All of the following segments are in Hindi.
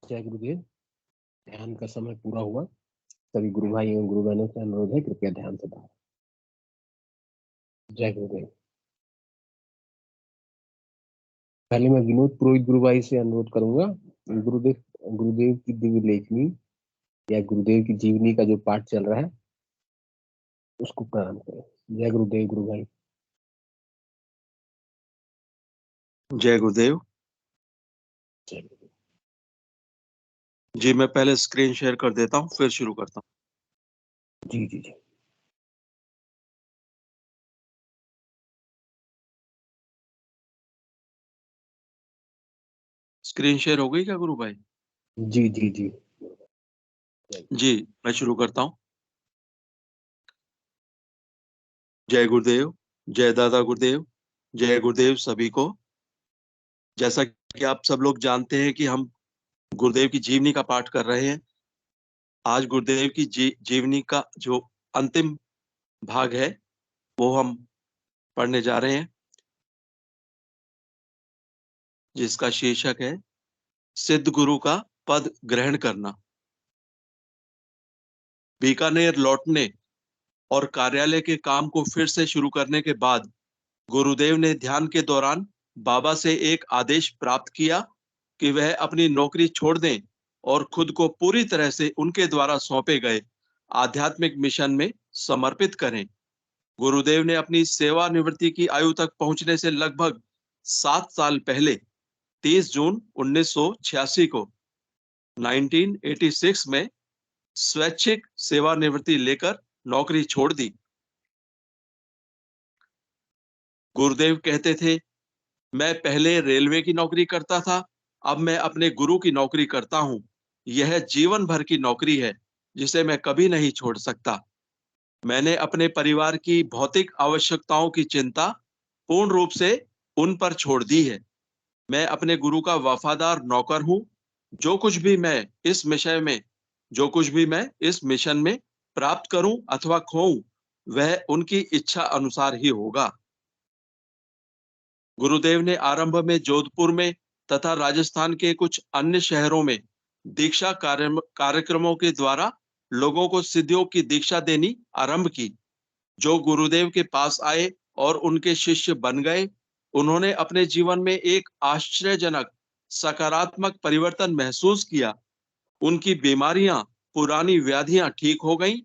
जय गुरुदेव। ध्यान का समय पूरा हुआ। सभी गुरु भाई एवं गुरु बहनों से अनुरोध है, कृपया ध्यान से बैठें। जय गुरुदेव। पहले मैं विनोद पुरोहित गुरु भाई से अनुरोध करूंगा, गुरुदेव गुरुदेव की दिव्य लेखनी या गुरुदेव की जीवनी का जो पाठ चल रहा है उसको प्रणाम करें। जय गुरुदेव गुरु भाई। जय गुरुदेव। जय गुरुदेव। जी मैं पहले स्क्रीन शेयर कर देता हूँ, फिर शुरू करता हूँ। जी जी जी। स्क्रीन शेयर हो गई क्या गुरु भाई? जी जी जी। जी मैं शुरू करता हूँ। जय गुरुदेव, जय दादा गुरुदेव, जय गुरुदेव सभी को। जैसा कि आप सब लोग जानते हैं कि हम गुरुदेव की जीवनी का पाठ कर रहे हैं। आज गुरुदेव की जीवनी का जो अंतिम भाग है वो हम पढ़ने जा रहे हैं, जिसका शीर्षक है सिद्ध गुरु का पद ग्रहण करना। बीकानेर लौटने और कार्यालय के काम को फिर से शुरू करने के बाद गुरुदेव ने ध्यान के दौरान बाबा से एक आदेश प्राप्त किया कि वह अपनी नौकरी छोड़ दें और खुद को पूरी तरह से उनके द्वारा सौंपे गए आध्यात्मिक मिशन में समर्पित करें। गुरुदेव ने अपनी सेवानिवृत्ति की आयु तक पहुंचने से लगभग 7 साल पहले 30 जून 1986 को 1986 में स्वैच्छिक सेवानिवृत्ति लेकर नौकरी छोड़ दी। गुरुदेव कहते थे, मैं पहले रेलवे की नौकरी करता था, अब मैं अपने गुरु की नौकरी करता हूँ। यह जीवन भर की नौकरी है जिसे मैं कभी नहीं छोड़ सकता। मैंने अपने परिवार की भौतिक आवश्यकताओं की चिंता पूर्ण रूप से उन पर छोड़ दी है। मैं अपने गुरु का वफादार नौकर हूँ। जो कुछ भी मैं इस मिशन में प्राप्त करूं अथवा खोऊं, वह उनकी इच्छा अनुसार ही होगा। गुरुदेव ने आरंभ में जोधपुर में तथा राजस्थान के कुछ अन्य शहरों में दीक्षा कार्यक्रमों के द्वारा लोगों को सिद्धियों की दीक्षा देनी आरंभ की। जो गुरुदेव के पास आए और उनके शिष्य बन गए, उन्होंने अपने जीवन में एक आश्चर्यजनक सकारात्मक परिवर्तन महसूस किया। उनकी बीमारियां, पुरानी व्याधियां ठीक हो गईं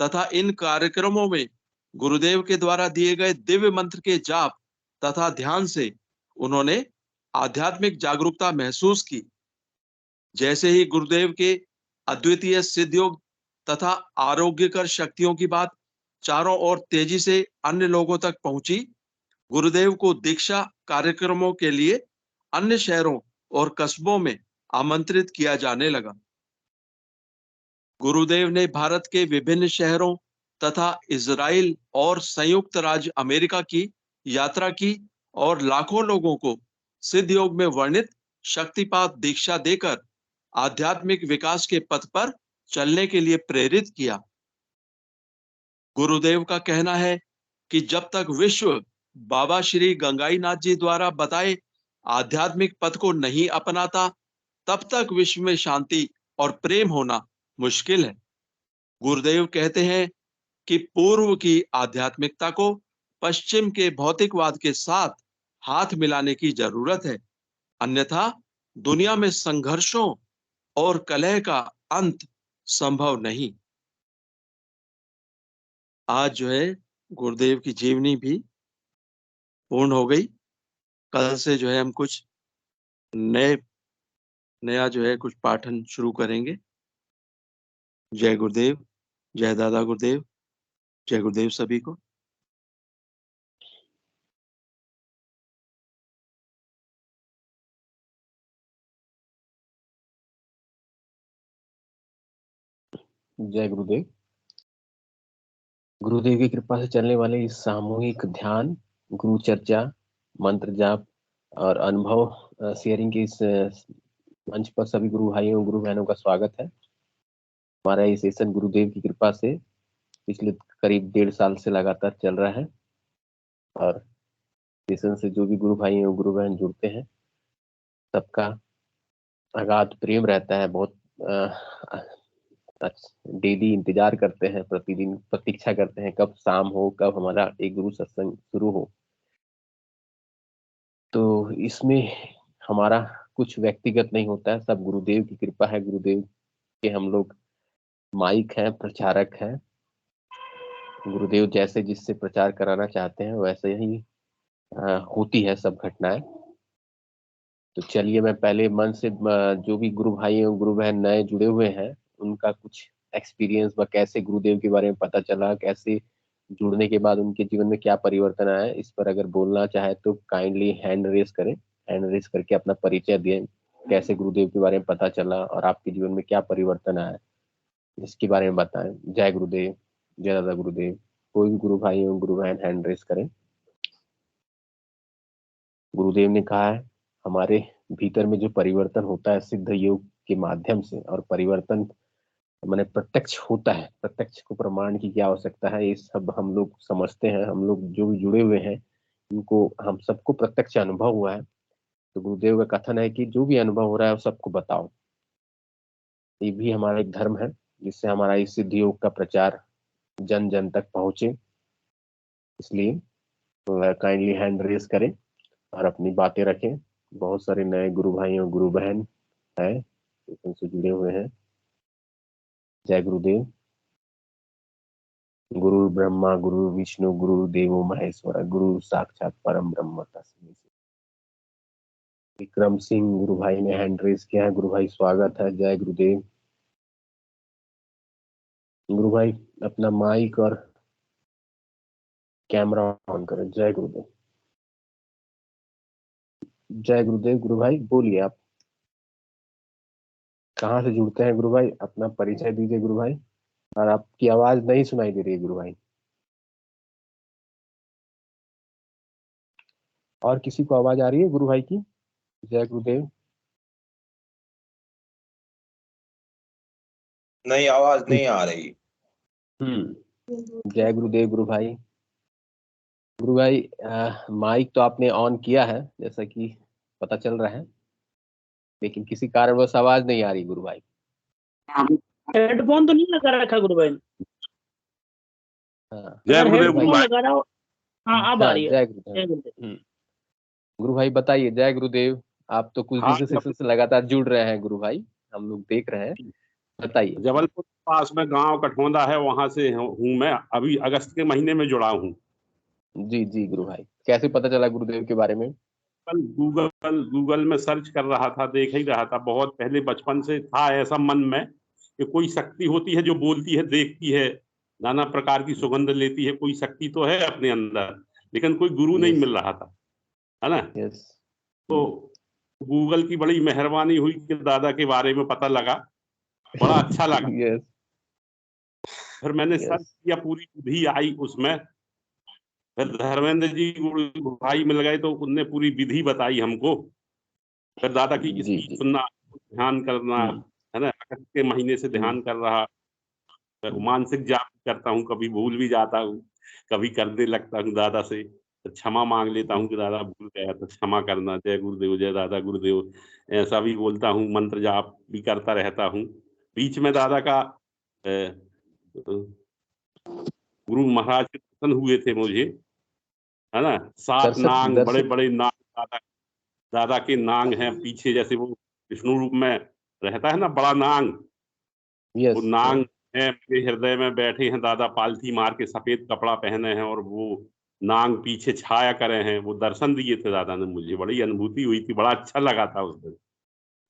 तथा इन कार्यक्रमों में गुरुदेव के द्वारा दिए गए दिव्य मंत्र के जाप तथा ध्यान से उन्होंने आध्यात्मिक जागरूकता महसूस की। जैसे ही गुरुदेव के अद्वितीय सिद्धयोग तथा आरोग्यकर शक्तियों की बात चारों ओर तेजी से अन्य लोगों तक पहुंची, गुरुदेव को दीक्षा कार्यक्रमों के लिए अन्य शहरों और कस्बों में आमंत्रित किया जाने लगा। गुरुदेव ने भारत के विभिन्न शहरों तथा इजराइल और संयुक्त राज्य अमेरिका की यात्रा की और लाखों लोगों को सिद्ध योग में वर्णित शक्तिपात दीक्षा देकर आध्यात्मिक विकास के पथ पर चलने के लिए प्रेरित किया। गुरुदेव का कहना है कि जब तक विश्व बाबा श्री गंगाईनाथ जी द्वारा बताए आध्यात्मिक पथ को नहीं अपनाता, तब तक विश्व में शांति और प्रेम होना मुश्किल है। गुरुदेव कहते हैं कि पूर्व की आध्यात्मिकता को पश्चिम के भौतिकवाद के साथ हाथ मिलाने की जरूरत है, अन्यथा दुनिया में संघर्षों और कलह का अंत संभव नहीं। आज जो है गुरुदेव की जीवनी भी पूर्ण हो गई। कल से जो है हम कुछ नया जो है कुछ पाठन शुरू करेंगे। जय गुरुदेव, जय दादा गुरुदेव, जय गुरुदेव सभी को। जय गुरुदेव। गुरुदेव की कृपा से चलने वाले इस सामूहिक ध्यान, गुरु चर्चा, मंत्र जाप और अनुभव शेयरिंग के इस मंच पर सभी गुरु भाइयों गुरु बहनों का स्वागत है। हमारा ये सेशन गुरुदेव की कृपा से पिछले करीब 1.5 साल से लगातार चल रहा है और सेशन से जो भी गुरु भाई और गुरु बहन जुड़ते हैं सबका अगाध प्रेम रहता है, बहुत डेली इंतजार करते हैं, प्रतिदिन प्रतीक्षा करते हैं कब शाम हो, कब हमारा एक गुरु सत्संग शुरू हो। तो इसमें हमारा कुछ व्यक्तिगत नहीं होता है, सब गुरुदेव की कृपा है। गुरुदेव के हम लोग माइक हैं, प्रचारक हैं। गुरुदेव जैसे जिससे प्रचार कराना चाहते हैं वैसे ही होती है सब घटनाएं। तो चलिए, मैं पहले मन से जो भी गुरु भाई और गुरु बहन नए जुड़े हुए हैं उनका कुछ एक्सपीरियंस व कैसे गुरुदेव के बारे में पता चला, कैसे जुड़ने के बाद उनके जीवन में क्या परिवर्तन आया, इस पर अगर बोलना चाहे तो काइंडली हैंड रेस करें। हैंड रेस करके अपना परिचय दें, कैसे गुरुदेव के बारे में पता चला और आपके जीवन में क्या परिवर्तन आया, इसके बारे में बताएं। जय गुरुदेव, जय दादा गुरुदेव। कोई भी गुरु भाई और गुरु बहन हैंड रेस करें। गुरुदेव ने कहा है हमारे भीतर में जो परिवर्तन होता है सिद्ध योग के माध्यम से, और परिवर्तन माने प्रत्यक्ष होता है, प्रत्यक्ष को प्रमाण की क्या आवश्यकता है, ये सब हम लोग समझते हैं। हम लोग जो भी जुड़े हुए हैं इनको, हम सबको प्रत्यक्ष अनुभव हुआ है। तो गुरुदेव का कथन है कि जो भी अनुभव हो रहा है वो सबको बताओ। ये भी हमारा एक धर्म है जिससे हमारा इस सिद्ध योग का प्रचार जन जन तक पहुंचे। इसलिए काइंडली हैंड रेस करें और अपनी बातें रखें। बहुत सारे नए गुरु भाई और गुरु बहन हैं उनसे जुड़े हुए हैं। जय गुरुदेव। गुरु ब्रह्मा गुरु विष्णु गुरु देवो महेश्वर गुरु साक्षात परम ब्रह्म तस्मै। विक्रम सिंह गुरु भाई ने हैंड रेस किया है। गुरु भाई स्वागत है। जय गुरुदेव। गुरु भाई अपना माइक और कैमरा ऑन करें। जय गुरुदेव। जय गुरुदेव। गुरु भाई बोलिए, आप कहाँ से जुड़ते हैं गुरु भाई? अपना परिचय दीजिए गुरु भाई। और आपकी आवाज नहीं सुनाई दे रही है गुरु भाई। और किसी को आवाज आ रही है गुरु भाई की? जय गुरुदेव। नहीं, आवाज नहीं आ रही। जय गुरुदेव गुरु भाई। गुरु भाई माइक तो आपने ऑन किया है जैसा कि पता चल रहा है, लेकिन किसी कारणवश आवाज नहीं आ रही गुरु भाई। हेडफोन तो नहीं लगा रखा गुरु भाई? हाँ, जय गुरुदेव गुरु भाई। लगा रहा हो? हाँ, अब आ रही है। जय गुरुदेव। गुरु भाई बताइए। जय गुरुदेव। आप तो कुछ दिन से लगातार जुड़ रहे हैं गुरु भाई, हम लोग देख रहे हैं, बताइए। जबलपुर पास में गांव कठौंदा है, वहां से हूँ मैं। अभी अगस्त के महीने में जुड़ा हूँ। जी जी गुरु भाई, कैसे पता चला गुरुदेव के बारे में? कल गूगल में सर्च कर रहा था, देख ही रहा था। बहुत पहले बचपन से था ऐसा मन में कि कोई शक्ति होती है जो बोलती है, देखती है, नाना प्रकार की सुगंध लेती है। कोई शक्ति तो है अपने अंदर, लेकिन कोई गुरु नहीं मिल रहा था, है ना। तो गूगल की बड़ी मेहरबानी हुई कि दादा के बारे में पता लगा, बड़ा अच्छा लगा। फिर मैंने सर्च किया, पूरी विधि आई उसमें। फिर धर्मेंद्र जी गुरु भाई मिल गए तो उनने पूरी विधि बताई हमको। फिर दादा की स्पीच सुनना, ध्यान करना, है ना। अगस्त के महीने से ध्यान कर रहा। फिर मानसिक जाप करता हूँ, कभी भूल भी जाता हूँ, कभी करने लगता हूँ दादा से। तो क्षमा मांग लेता हूँ कि दादा भूल गया तो क्षमा करना। जय गुरुदेव, जय दादा गुरुदेव, ऐसा भी बोलता हूँ। मंत्र जाप भी करता रहता हूँ। बीच में दादा का गुरु महाराज के दर्शन हुए थे मुझे, है ना। 7 नांग, बड़े बड़े नांग दादा के नांग हैं पीछे, जैसे वो विष्णु रूप में रहता है ना, बड़ा नांग। वो नांग है, मेरे हृदय में बैठे हैं दादा, पालथी मार के, सफेद कपड़ा पहने हैं और वो नांग पीछे छाया करे हैं। वो दर्शन दिए थे दादा ने मुझे, बड़ी अनुभूति हुई थी, बड़ा अच्छा लगा था उस दिन।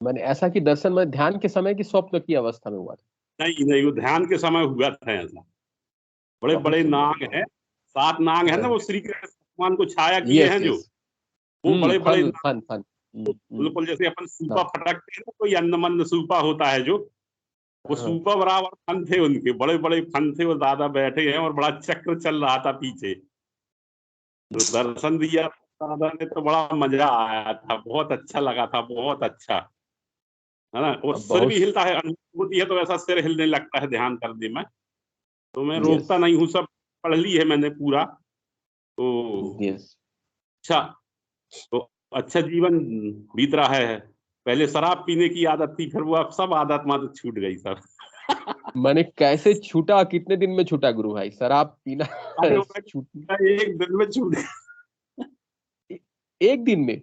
मैंने ऐसा कि दर्शन में ध्यान के समय की स्वप्न की अवस्था में हुआ था? नहीं, वो ध्यान के समय हुआ था ऐसा। बड़े बड़े नाग हैं, 7 नाग है ना, वो श्री कृष्ण भगवान को छाया किए हैं जो, वो बड़े बड़े बिल्कुल जैसे अपन सूपा फटकते हैं ना, कोई अन्नमन्न सूपा होता है जो, वो सूपा बराबर फन थे उनके, बड़े बड़े फन थे। वो दादा बैठे हैं और बड़ा चक्र चल रहा था पीछे। तो दर्शन दिया दादा ने तो बड़ा मजा आया था, बहुत अच्छा लगा था, बहुत अच्छा, है ना। और सिर भी हिलता है, अनुभूति है तो ऐसा सिर हिलने लगता है ध्यान करने में। तो मैं रोकता नहीं हूँ, सब पढ़ ली है मैंने पूरा। तो अच्छा, तो अच्छा जीवन बीत रहा है पहले शराब पीने की आदत थी, फिर वो अब सब आदत मादत छूट गई सब। मैंने कैसे छूटा, कितने दिन में छूटा गुरु भाई शराब पीना? अरे छूट एक दिन में छूट गया। एक दिन में?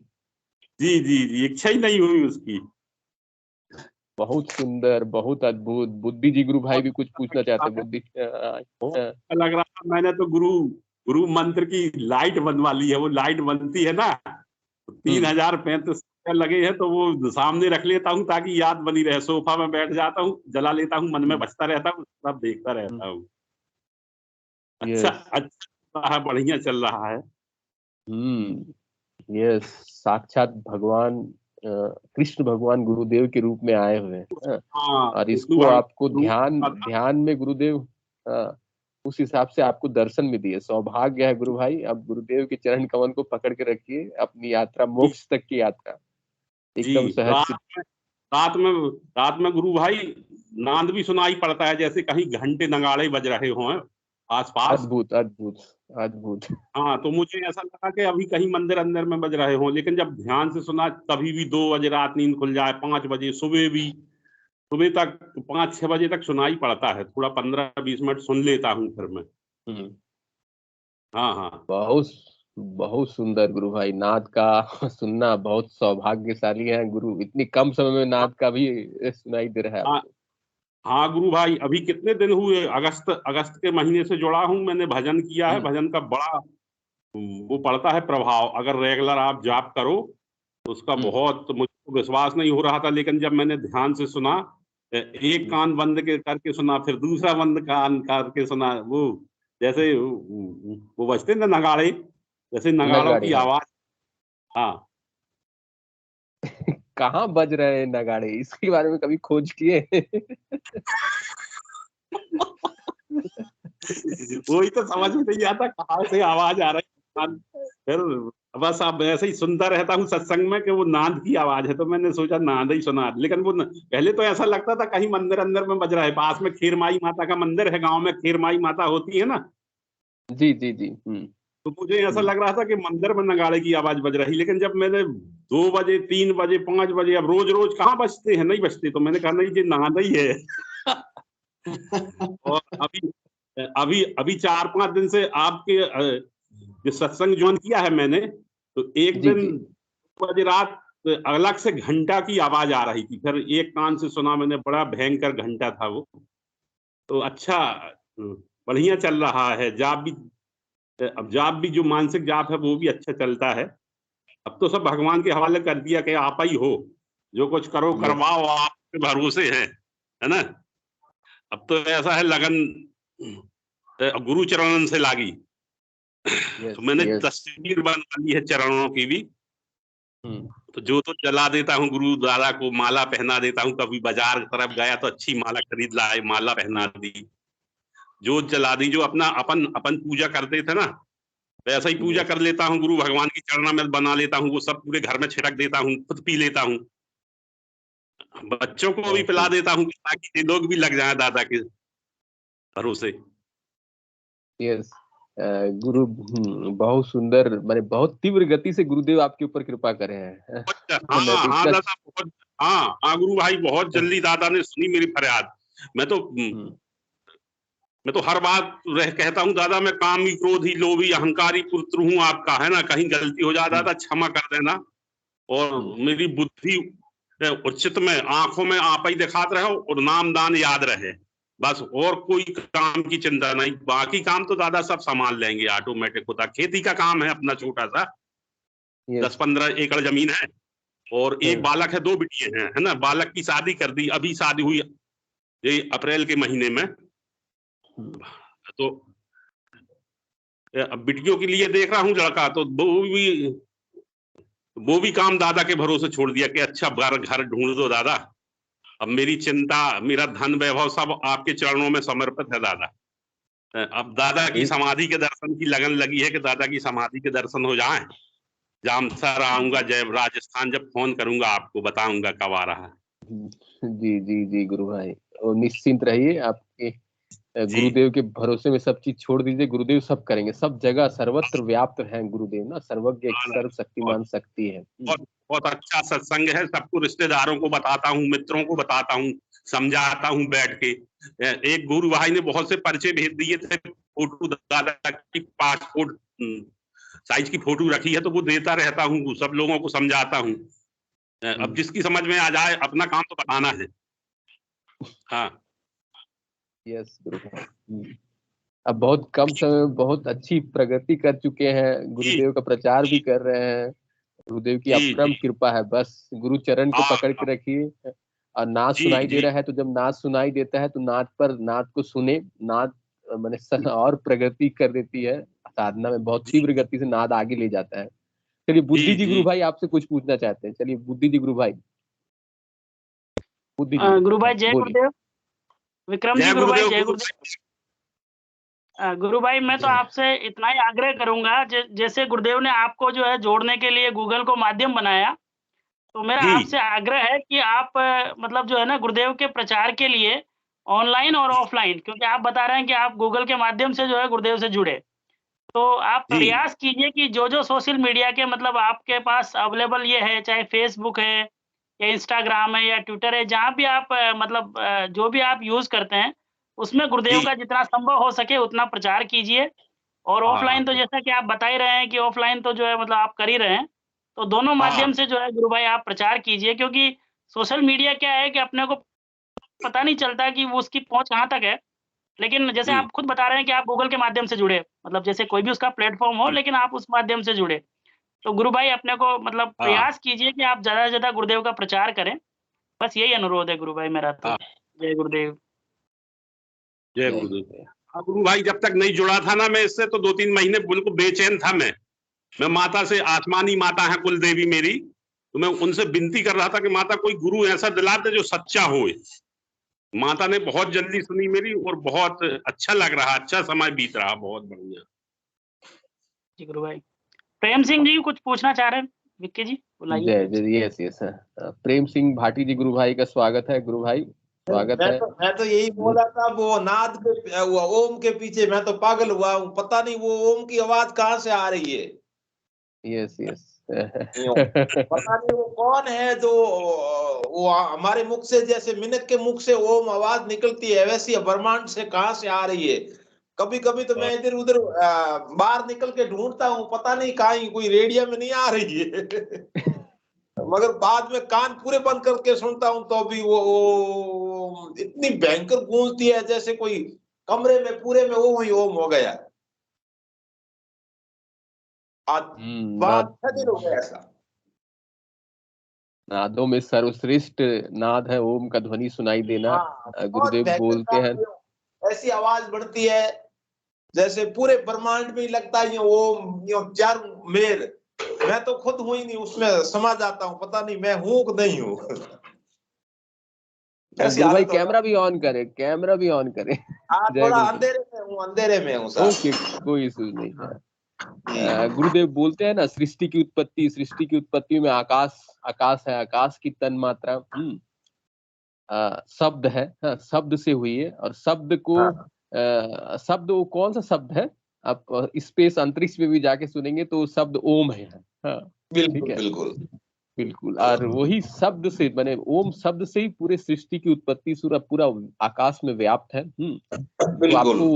जी जी जी, इच्छा ही नहीं हुई उसकी। बहुत सुंदर, बहुत अद्भुत। बुद्धि जी गुरु भाई भी कुछ पूछना चाहते हैं। बुद्धि लग रहा था मैंने तो गुरु मंत्र की लाइट बनवा ली है। वो लाइट बनती है ना, 3035 लगे हैं, तो वो सामने रख लेता हूँ ताकि याद बनी रहे। सोफा में बैठ जाता हूँ, जला लेता हूँ, मन में बजता रहता हूँ, सब देखता रहता हूँ। अच्छा अच्छा है, बढ़िया चल रहा है। ये साक्षात भगवान कृष्ण भगवान गुरुदेव के रूप में आए हुए हैं। हाँ, और इसको आपको ध्यान में गुरुदेव उस हिसाब से आपको दर्शन भी दिए। सौभाग्य है गुरु भाई, अब गुरुदेव के चरण कमल को पकड़ के रखिए। अपनी यात्रा, मोक्ष तक की यात्रा एकदम जी, सहज से। रात में गुरु भाई नाद भी सुनाई पड़ता है, जैसे कहीं घंटे नगाड़े बज रहे हों आसपास। अद्भुत अद्भुत अद्भुत। हाँ, तो मुझे ऐसा लगा कि अभी कहीं मंदिर अंदर में बज रहे हों, लेकिन जब ध्यान से सुना तभी भी 2 बजे रात नींद खुल जाए, 5 बजे सुबह भी, सुबह तक 5-6 बजे तक सुनाई पड़ता है। थोड़ा 15-20 मिनट सुन लेता हूँ फिर मैं। हाँ हाँ, बहुत बहुत सुंदर गुरु भाई। नाद का सुनना बहुत सौभाग्यशाली है गुरु। इतनी कम समय में नाद का भी सुनाई दे रहा है हाँ, आपको। हाँ गुरु भाई, अभी कितने दिन हुए, अगस्त के महीने से जुड़ा हूँ। मैंने भजन किया है, भजन का बड़ा वो पड़ता है प्रभाव। अगर रेगुलर आप जाप करो तो उसका बहुत, मुझको विश्वास नहीं हो रहा था, लेकिन जब मैंने ध्यान से सुना, एक कान बंद करके सुना, फिर दूसरा बंद कान करके सुना, वो जैसे वो बजते ना नगाड़े, जैसे नगाड़ों नगाड़े, की हाँ। आवाज। हाँ, कहाँ बज रहे हैं नगाड़े, इसके बारे में कभी खोज किए? वही तो समझ में नहीं आता कहाँ से आवाज आ रही है। फिर बस अब ऐसे ही सुनता रहता हूँ सत्संग में कि वो नाद की आवाज है, तो मैंने सोचा नाद ही सुना। लेकिन वो पहले तो ऐसा लगता था कहीं मंदिर अंदर में बज रहा है। पास में खीरमाई माता का मंदिर है, गांव में खीरमाई माता होती है ना, जी जी जी। तो मुझे ऐसा लग रहा था कि मंदिर में नगाड़े की आवाज बज रही। लेकिन जब मैंने 2 बजे, 3 बजे, 5 बजे, अब रोज रोज कहाँ बजते हैं, नहीं बजते, तो मैंने कहा नहीं, ये नाद ही है। और अभी अभी अभी 4-5 दिन से आपके जो सत्संग ज्वाइन किया है मैंने, तो एक जी दिन जी। 2 बजे रात अलग से घंटा की आवाज आ रही थी। फिर एक कान से सुना मैंने, बड़ा भयंकर घंटा था वो। तो अच्छा, बढ़िया चल रहा है। अब जाप भी जो मानसिक जाप है वो भी अच्छा चलता है। अब तो सब भगवान के हवाले कर दिया कि आप ही हो, जो कुछ करो यस करवाओ, आपके भरोसे है ना। अब तो ऐसा है, लगन गुरु चरणन से लागी। यस तो मैंने यस। तस्वीर बनवा ली है चरणों की भी। तो जो तो जला देता हूँ, गुरु दादा को माला पहना देता हूँ। कभी बाजार तरफ गया तो अच्छी माला खरीद लाए, माला पहना दी, जोत जला दी। जो अपना अपन अपन पूजा करते थे ना, वैसा ही पूजा कर लेता हूँ। गुरु भगवान की चरणा में बना लेता हूँ, वो सब पूरे घर में छिड़क देता हूँ, खुद पी लेता हूँ, बच्चों को भी पिला देता हूँ, ताकि ये लोग भी लग जाए दादा के भरोसे। यस। गुरु बहुत सुंदर, माने बहुत तीव्र गति से गुरुदेव आपके ऊपर कृपा करे हैं। नहीं हाँ तो हाँ इतना दादा, बहुत, हाँ हाँ गुरु भाई, बहुत जल्दी दादा ने सुनी मेरी फरियाद। मैं तो हर बात कहता हूँ, दादा मैं कामी, क्रोधी, लोभी, अहंकारी पुत्र हूँ आपका, है ना। कहीं गलती हो जाता था, क्षमा कर देना। और मेरी बुद्धि उचित में, आंखों में आप ही दिखाते रहो, और नाम दान याद रहे, बस। और कोई काम की चिंता नहीं, बाकी काम तो दादा सब संभाल लेंगे, ऑटोमेटिक होता। खेती का काम है अपना छोटा सा, 10-15 एकड़ जमीन है, और एक बालक है, 2 बिटियां हैं, है ना। बालक की शादी कर दी, अभी शादी हुई ये अप्रैल के महीने में। तो अब बिटियों के लिए देख रहा हूँ लड़का, तो वो भी काम दादा के भरोसे छोड़ दिया कि अच्छा घर ढूंढ दो दादा। अब मेरी चिंता, मेरा धन वैभव सब आपके चरणों में समर्पित है दादा। अब दादा की समाधि के दर्शन की लगन लगी है कि दादा की समाधि के दर्शन हो जाएं। जामसर आऊंगा, जय राजस्थान, जब फोन करूंगा आपको बताऊंगा कब आ रहा है। जी जी जी गुरु भाई, और निश्चिंत रहिए, आपके गुरुदेव के भरोसे में सब चीज छोड़ दीजिए, गुरुदेव सब करेंगे, सब जगह सर्वत्र व्याप्त हैं गुरुदेव ना, सर्वज्ञ सर्वशक्तिमान शक्ति है। बहुत अच्छा सत्संग है, सबको रिश्तेदारों को बताता हूँ, मित्रों को बताता हूँ, समझाता हूँ बैठ के। एक गुरु भाई ने बहुत से पर्चे भेज दिए थे, फोटो दादा की पासपोर्ट साइज की फोटो रखी है, तो वो देता रहता हूँ, सब लोगों को समझाता हूँ। अब जिसकी समझ में आ जाए, अपना काम तो बताना है। हाँ यस गुरु भाई, अब बहुत कम समय में बहुत अच्छी प्रगति कर चुके हैं, गुरुदेव का प्रचार भी कर रहे हैं, गुरुदेव की अपरम कृपा है। बस गुरु चरण को पकड़ के रखिए, और नाद सुनाई दे रहा है तो जब नाद सुनाई देता है तो नाद पर, नाद को सुने, नाद मैंने और प्रगति कर देती है साधना में, बहुत तीव्र गति से नाद आगे ले जाता है। चलिए बुद्धि जी गुरु भाई आपसे कुछ पूछना चाहते हैं, चलिए बुद्धि जी गुरु भाई। बुद्धि जी गुरु भाई जय गुरुदेव। विक्रम जी गुरु भाई जय गुरुदेव। गुरु भाई मैं तो आपसे इतना ही आग्रह करूंगा, जैसे गुरुदेव ने आपको जो है जोड़ने के लिए गूगल को माध्यम बनाया, तो मेरा आपसे आग्रह है कि आप मतलब जो है ना गुरुदेव के प्रचार के लिए ऑनलाइन और ऑफलाइन, क्योंकि आप बता रहे हैं कि आप गूगल के माध्यम से जो है गुरुदेव से जुड़े, तो आप प्रयास कीजिए कि जो जो सोशल मीडिया के मतलब आपके पास अवेलेबल ये है, चाहे फेसबुक है या इंस्टाग्राम है या ट्विटर है, जहाँ भी आप मतलब जो भी आप यूज करते हैं, उसमें गुरुदेव का जितना संभव हो सके उतना प्रचार कीजिए। और ऑफलाइन तो जैसा कि आप बता ही रहे हैं कि ऑफलाइन तो जो है मतलब आप कर ही रहे हैं, तो दोनों माध्यम से जो है गुरु भाई आप प्रचार कीजिए, क्योंकि सोशल मीडिया क्या है कि अपने को पता नहीं चलता कि वो उसकी पहुंच कहाँ तक है। लेकिन जैसे आप खुद बता रहे हैं कि आप गूगल के माध्यम से जुड़े, मतलब जैसे कोई भी उसका प्लेटफॉर्म हो, लेकिन आप उस माध्यम से जुड़े, तो गुरु भाई अपने को मतलब प्रयास कीजिए कि आप ज्यादा से ज्यादा गुरुदेव का प्रचार करें। बस यही अनुरोध है गुरु भाई मेरा तो। जय गुरुदेव। जय गुरुदेव। गुरु भाई जब तक नहीं जुड़ा था ना मैं इससे, तो 2-3 महीने बिल्कुल बेचैन था मैं माता से, आसमानी माता है कुल देवी मेरी, तो मैं उनसे विनती कर रहा था कि माता कोई गुरु ऐसा दिला दे जो सच्चा हो। माता ने बहुत जल्दी सुनी मेरी, और बहुत अच्छा लग रहा, अच्छा समय बीत रहा, बहुत बढ़िया। जी गुरु भाई। प्रेम सिंह जी कुछ पूछना चाह रहे हैं, विक्की जी बुलाइए। जय जय, यस यस, प्रेम सिंह भाटी जी गुरु भाई का स्वागत है। गुरु भाई स्वागत है। मैं तो यही बोला था, वो नाद पे, वो ओम के पीछे मैं तो पागल हुआ हूँ, पता नहीं वो ओम की आवाज कहाँ से आ रही है। यस यस पता नहीं वो कौन है, जो वो हमारे मुख से, जैसे मिनक के मुख से ओम आवाज निकलती है, वैसी ब्रह्मांड से कहाँ से आ रही है। कभी कभी तो मैं इधर उधर बाहर निकल के ढूंढता हूँ, पता नहीं कहीं कोई रेडियो में नहीं आ रही है मगर बाद में कान पूरे बंद करके सुनता हूँ तो भी वो इतनी भयंकर गूंजती है, जैसे कोई कमरे में पूरे में वो ही ओम हो गया। आज बात 6 दिन हो गया ऐसा। नादों में सर्वश्रेष्ठ नाद है ओम का ध्वनि सुनाई देना। गुरुदेव बोलते हैं, ऐसी आवाज बढ़ती है जैसे पूरे ब्रह्मांड में ही लगता है ओम, चार मेर। मैं तो खुद हूं ही नहीं, उसमें समा जाता हूँ, पता नहीं मैं हूं कि नहीं हूँ गुरु भाई कैमरा भी ऑन करे, कैमरा भी ऑन करे। थोड़ा अंधेरे में हूँ, अंधेरे में हूँ सर। ओके, कोई इशू नहीं है। गुरुदेव बोलते हैं ना, सृष्टि की उत्पत्ति में आकाश, आकाश है, आकाश की तन मात्रा शब्द है, शब्द से हुई है। और शब्द को शब्द वो कौन सा शब्द है, आप स्पेस अंतरिक्ष में भी जाके सुनेंगे तो शब्द ओम है। ठीक है, बिल्कुल बिल्कुल। और वही शब्द से बने, ओम शब्द से ही पूरे सृष्टि की उत्पत्ति, पूरा आकाश में व्याप्त है। तो आपको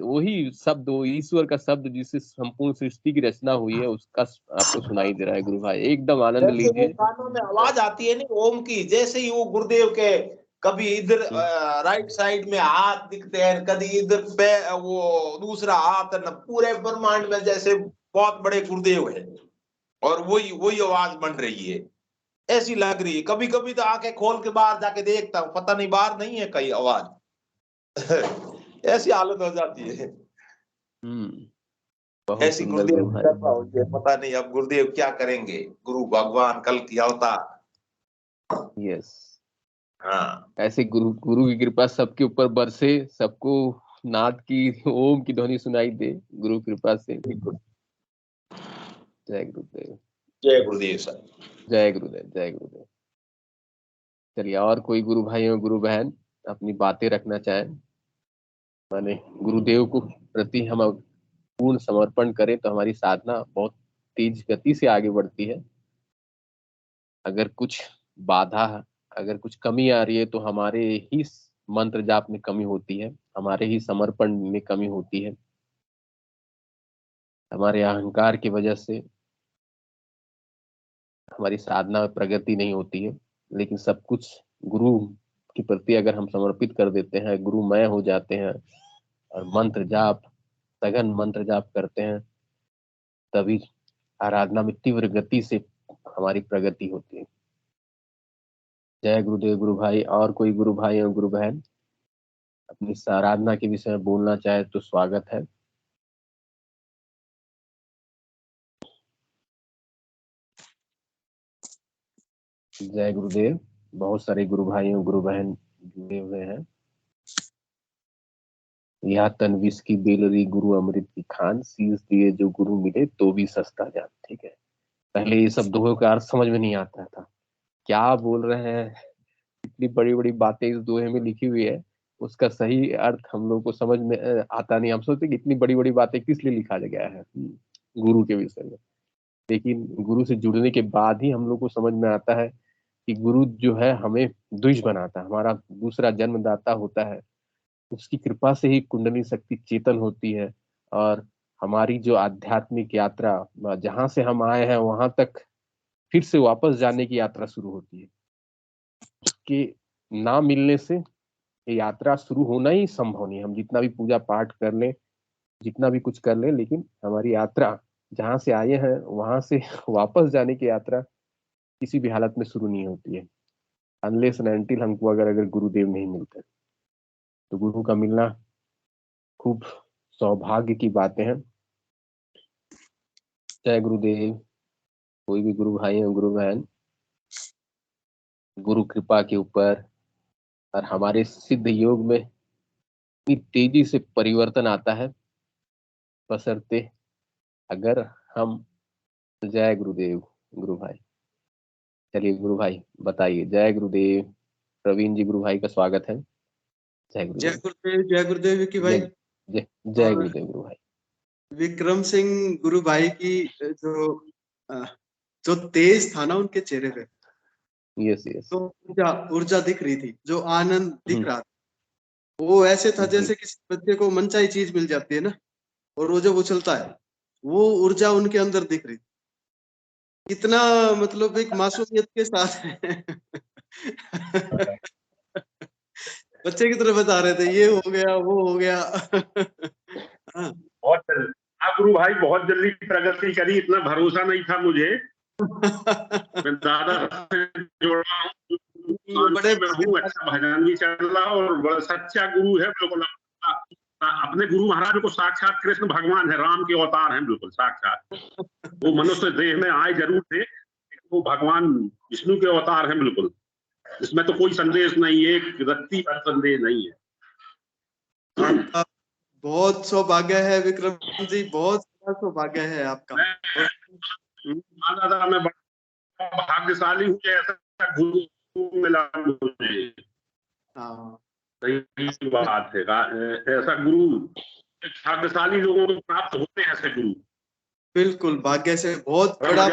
वही शब्द, ईश्वर का शब्द जिससे संपूर्ण सृष्टि की रचना हुई है, उसका आपको सुनाई दे रहा है। गुरु भाई एकदम आनंद लीजिए। कानों में आवाज आती है ना ओम की, जैसे ही वो गुरुदेव के कभी इधर राइट साइड में हाथ दिखते हैं, कभी इधर पे वो दूसरा हाथ, न पूरे ब्रह्मांड में जैसे बहुत बड़े गुरुदेव है, और वही आवाज बन रही है, ऐसी लग रही है। कभी कभी तो आंखें खोल के बाहर जाके देखता हूँ, पता नहीं बाहर नहीं है कहीं आवाज ऐसी हालत हो जाती है। ऐसी गुरुदेव की कृपा होती है, पता नहीं अब गुरुदेव क्या करेंगे, गुरु भगवान कल की अवतार। यस, हाँ, ऐसे गुरु की कृपा सबके ऊपर बरसे, सबको नाद की, ओम की ध्वनि सुनाई दे गुरु कृपा से। जय गुरुदेव। जय गुरुदेव सर। जय गुरुदेव, जय गुरुदेव। चलिए, और कोई गुरु भाई और गुरु बहन अपनी बातें रखना चाहें? माने गुरुदेव को प्रति हम पूर्ण समर्पण करें तो हमारी साधना बहुत तेज गति से आगे बढ़ती है। अगर कुछ बाधा, अगर कुछ कमी आ रही है तो हमारे ही मंत्र जाप में कमी होती है, हमारे ही समर्पण में कमी होती है, हमारे अहंकार की वजह से हमारी साधना में प्रगति नहीं होती है। लेकिन सब कुछ गुरु के प्रति अगर हम समर्पित कर देते हैं, गुरुमय हो जाते हैं और मंत्र जाप, सघन मंत्र जाप करते हैं, तभी आराधना में तीव्र गति से हमारी प्रगति होती है। जय गुरुदेव गुरु भाई। और कोई गुरु भाई और गुरु बहन अपनी आराधना के विषय में बोलना चाहे तो स्वागत है। जय गुरुदेव। बहुत सारे गुरु भाई और गुरु बहन जुड़े हुए हैं। यह तनविश की बेलरी गुरु अमृत की खान, शीश दिए जो गुरु मिले तो भी सस्ता जान। ठीक है, पहले ये सब दोहों का अर्थ समझ में नहीं आता था, क्या बोल रहे हैं, इतनी बड़ी बड़ी बातें इस दोहे में लिखी हुई है, उसका सही अर्थ हम लोग को समझ में आता नहीं। हम सोचते कि इतनी बड़ी बड़ी बातें किस लिए लिखा गया है गुरु के विषय में, लेकिन गुरु से जुड़ने के बाद ही हम लोग को समझ में आता है कि गुरु जो है हमें द्विज बनाता है, हमारा दूसरा जन्मदाता होता है। उसकी कृपा से ही कुंडली शक्ति चेतन होती है और हमारी जो आध्यात्मिक यात्रा, जहां से हम आए हैं वहां तक फिर से वापस जाने की यात्रा शुरू होती है। उसके ना मिलने से ये यात्रा शुरू होना ही संभव नहीं। हम जितना भी पूजा पाठ कर लें, जितना भी कुछ कर लें, लेकिन हमारी यात्रा जहां से आए हैं वहां से वापस जाने की यात्रा किसी भी हालत में शुरू नहीं होती है, अनलेस एंड अनटिल हमको अगर गुरुदेव नहीं मिलते। तो गुरु का मिलना खूब सौभाग्य की बातें हैं। जय गुरुदेव। कोई भी गुरु भाई और गुरु बहन गुरु कृपा के ऊपर और हमारे सिद्ध योग में इतनी तेजी से परिवर्तन आता है, बशर्ते अगर हम। जय गुरुदेव गुरु भाई। चलिए गुरु भाई बताइए। जय गुरुदेव। प्रवीण जी गुरु भाई का स्वागत है। जय गुरुदेव। जय गुरुदेव, जय गुरुदेव विकी भाई। जय गुरुदेव गुरु भाई। विक्रम सिंह गुरु भाई की जो तेज था ना उनके चेहरे पे, यस यस, तो ऊर्जा दिख रही थी, जो आनंद दिख रहा था, वो ऐसे था जैसे किसी बच्चे को मनचाही चीज मिल जाती है ना, और वो जब उछलता है, वो ऊर्जा उनके अंदर दिख रही थी। कितना मतलब एक मासूमियत के साथ बच्चे की तरह बता रहे थे, ये हो गया वो हो गया। बहुत गुरु भाई बहुत जल्दी प्रगति करी, इतना भरोसा नहीं था मुझे। मैं दादा से जोड़ा हूँ, बड़े हूँ, अच्छा भजन भी चल रहा और बड़ा सच्चा गुरु है बिल्कुल। अपने गुरु महाराज को साक्षात कृष्ण भगवान है, राम के अवतार हैं बिल्कुल साक्षात। वो मनुष्य देह में आए जरूर थे, वो भगवान विष्णु के अवतार हैं बिल्कुल। इसमें तो कोई संदेश नहीं है, एक रत्ती भर संदेश नहीं है। बहुत सौभाग्य है विक्रम जी, बहुत सौभाग्य है आपका। दादा मैं भाग्यशाली हूँ, ऐसा गुरु मिला मुझे। सही बात है, ऐसा गुरु भाग्यशाली लोगों को प्राप्त होते हैं, ऐसे गुरु। बिल्कुल, भाग्य से बहुत बड़ा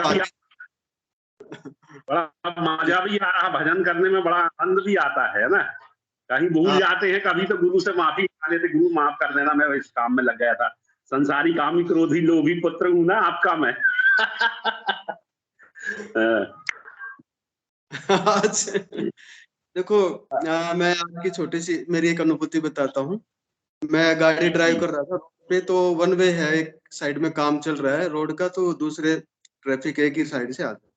मजा भी आ रहा, भजन करने में बड़ा आनंद भी आता है ना। कहीं भूल जाते हैं, कभी तो गुरु से माफी मांग लेते, गुरु माफ कर देना, मैं इस काम में लग गया था, संसारी कामी क्रोधी लोभी पुत्र हूं ना आपका मैं। देखो मैं आपकी छोटी सी मेरी एक अनुभूति बताता हूँ। मैं गाड़ी ड्राइव कर रहा था, रोड पे तो वन वे है, एक साइड में काम चल रहा है रोड का, तो दूसरे ट्रैफिक एक ही साइड से आता,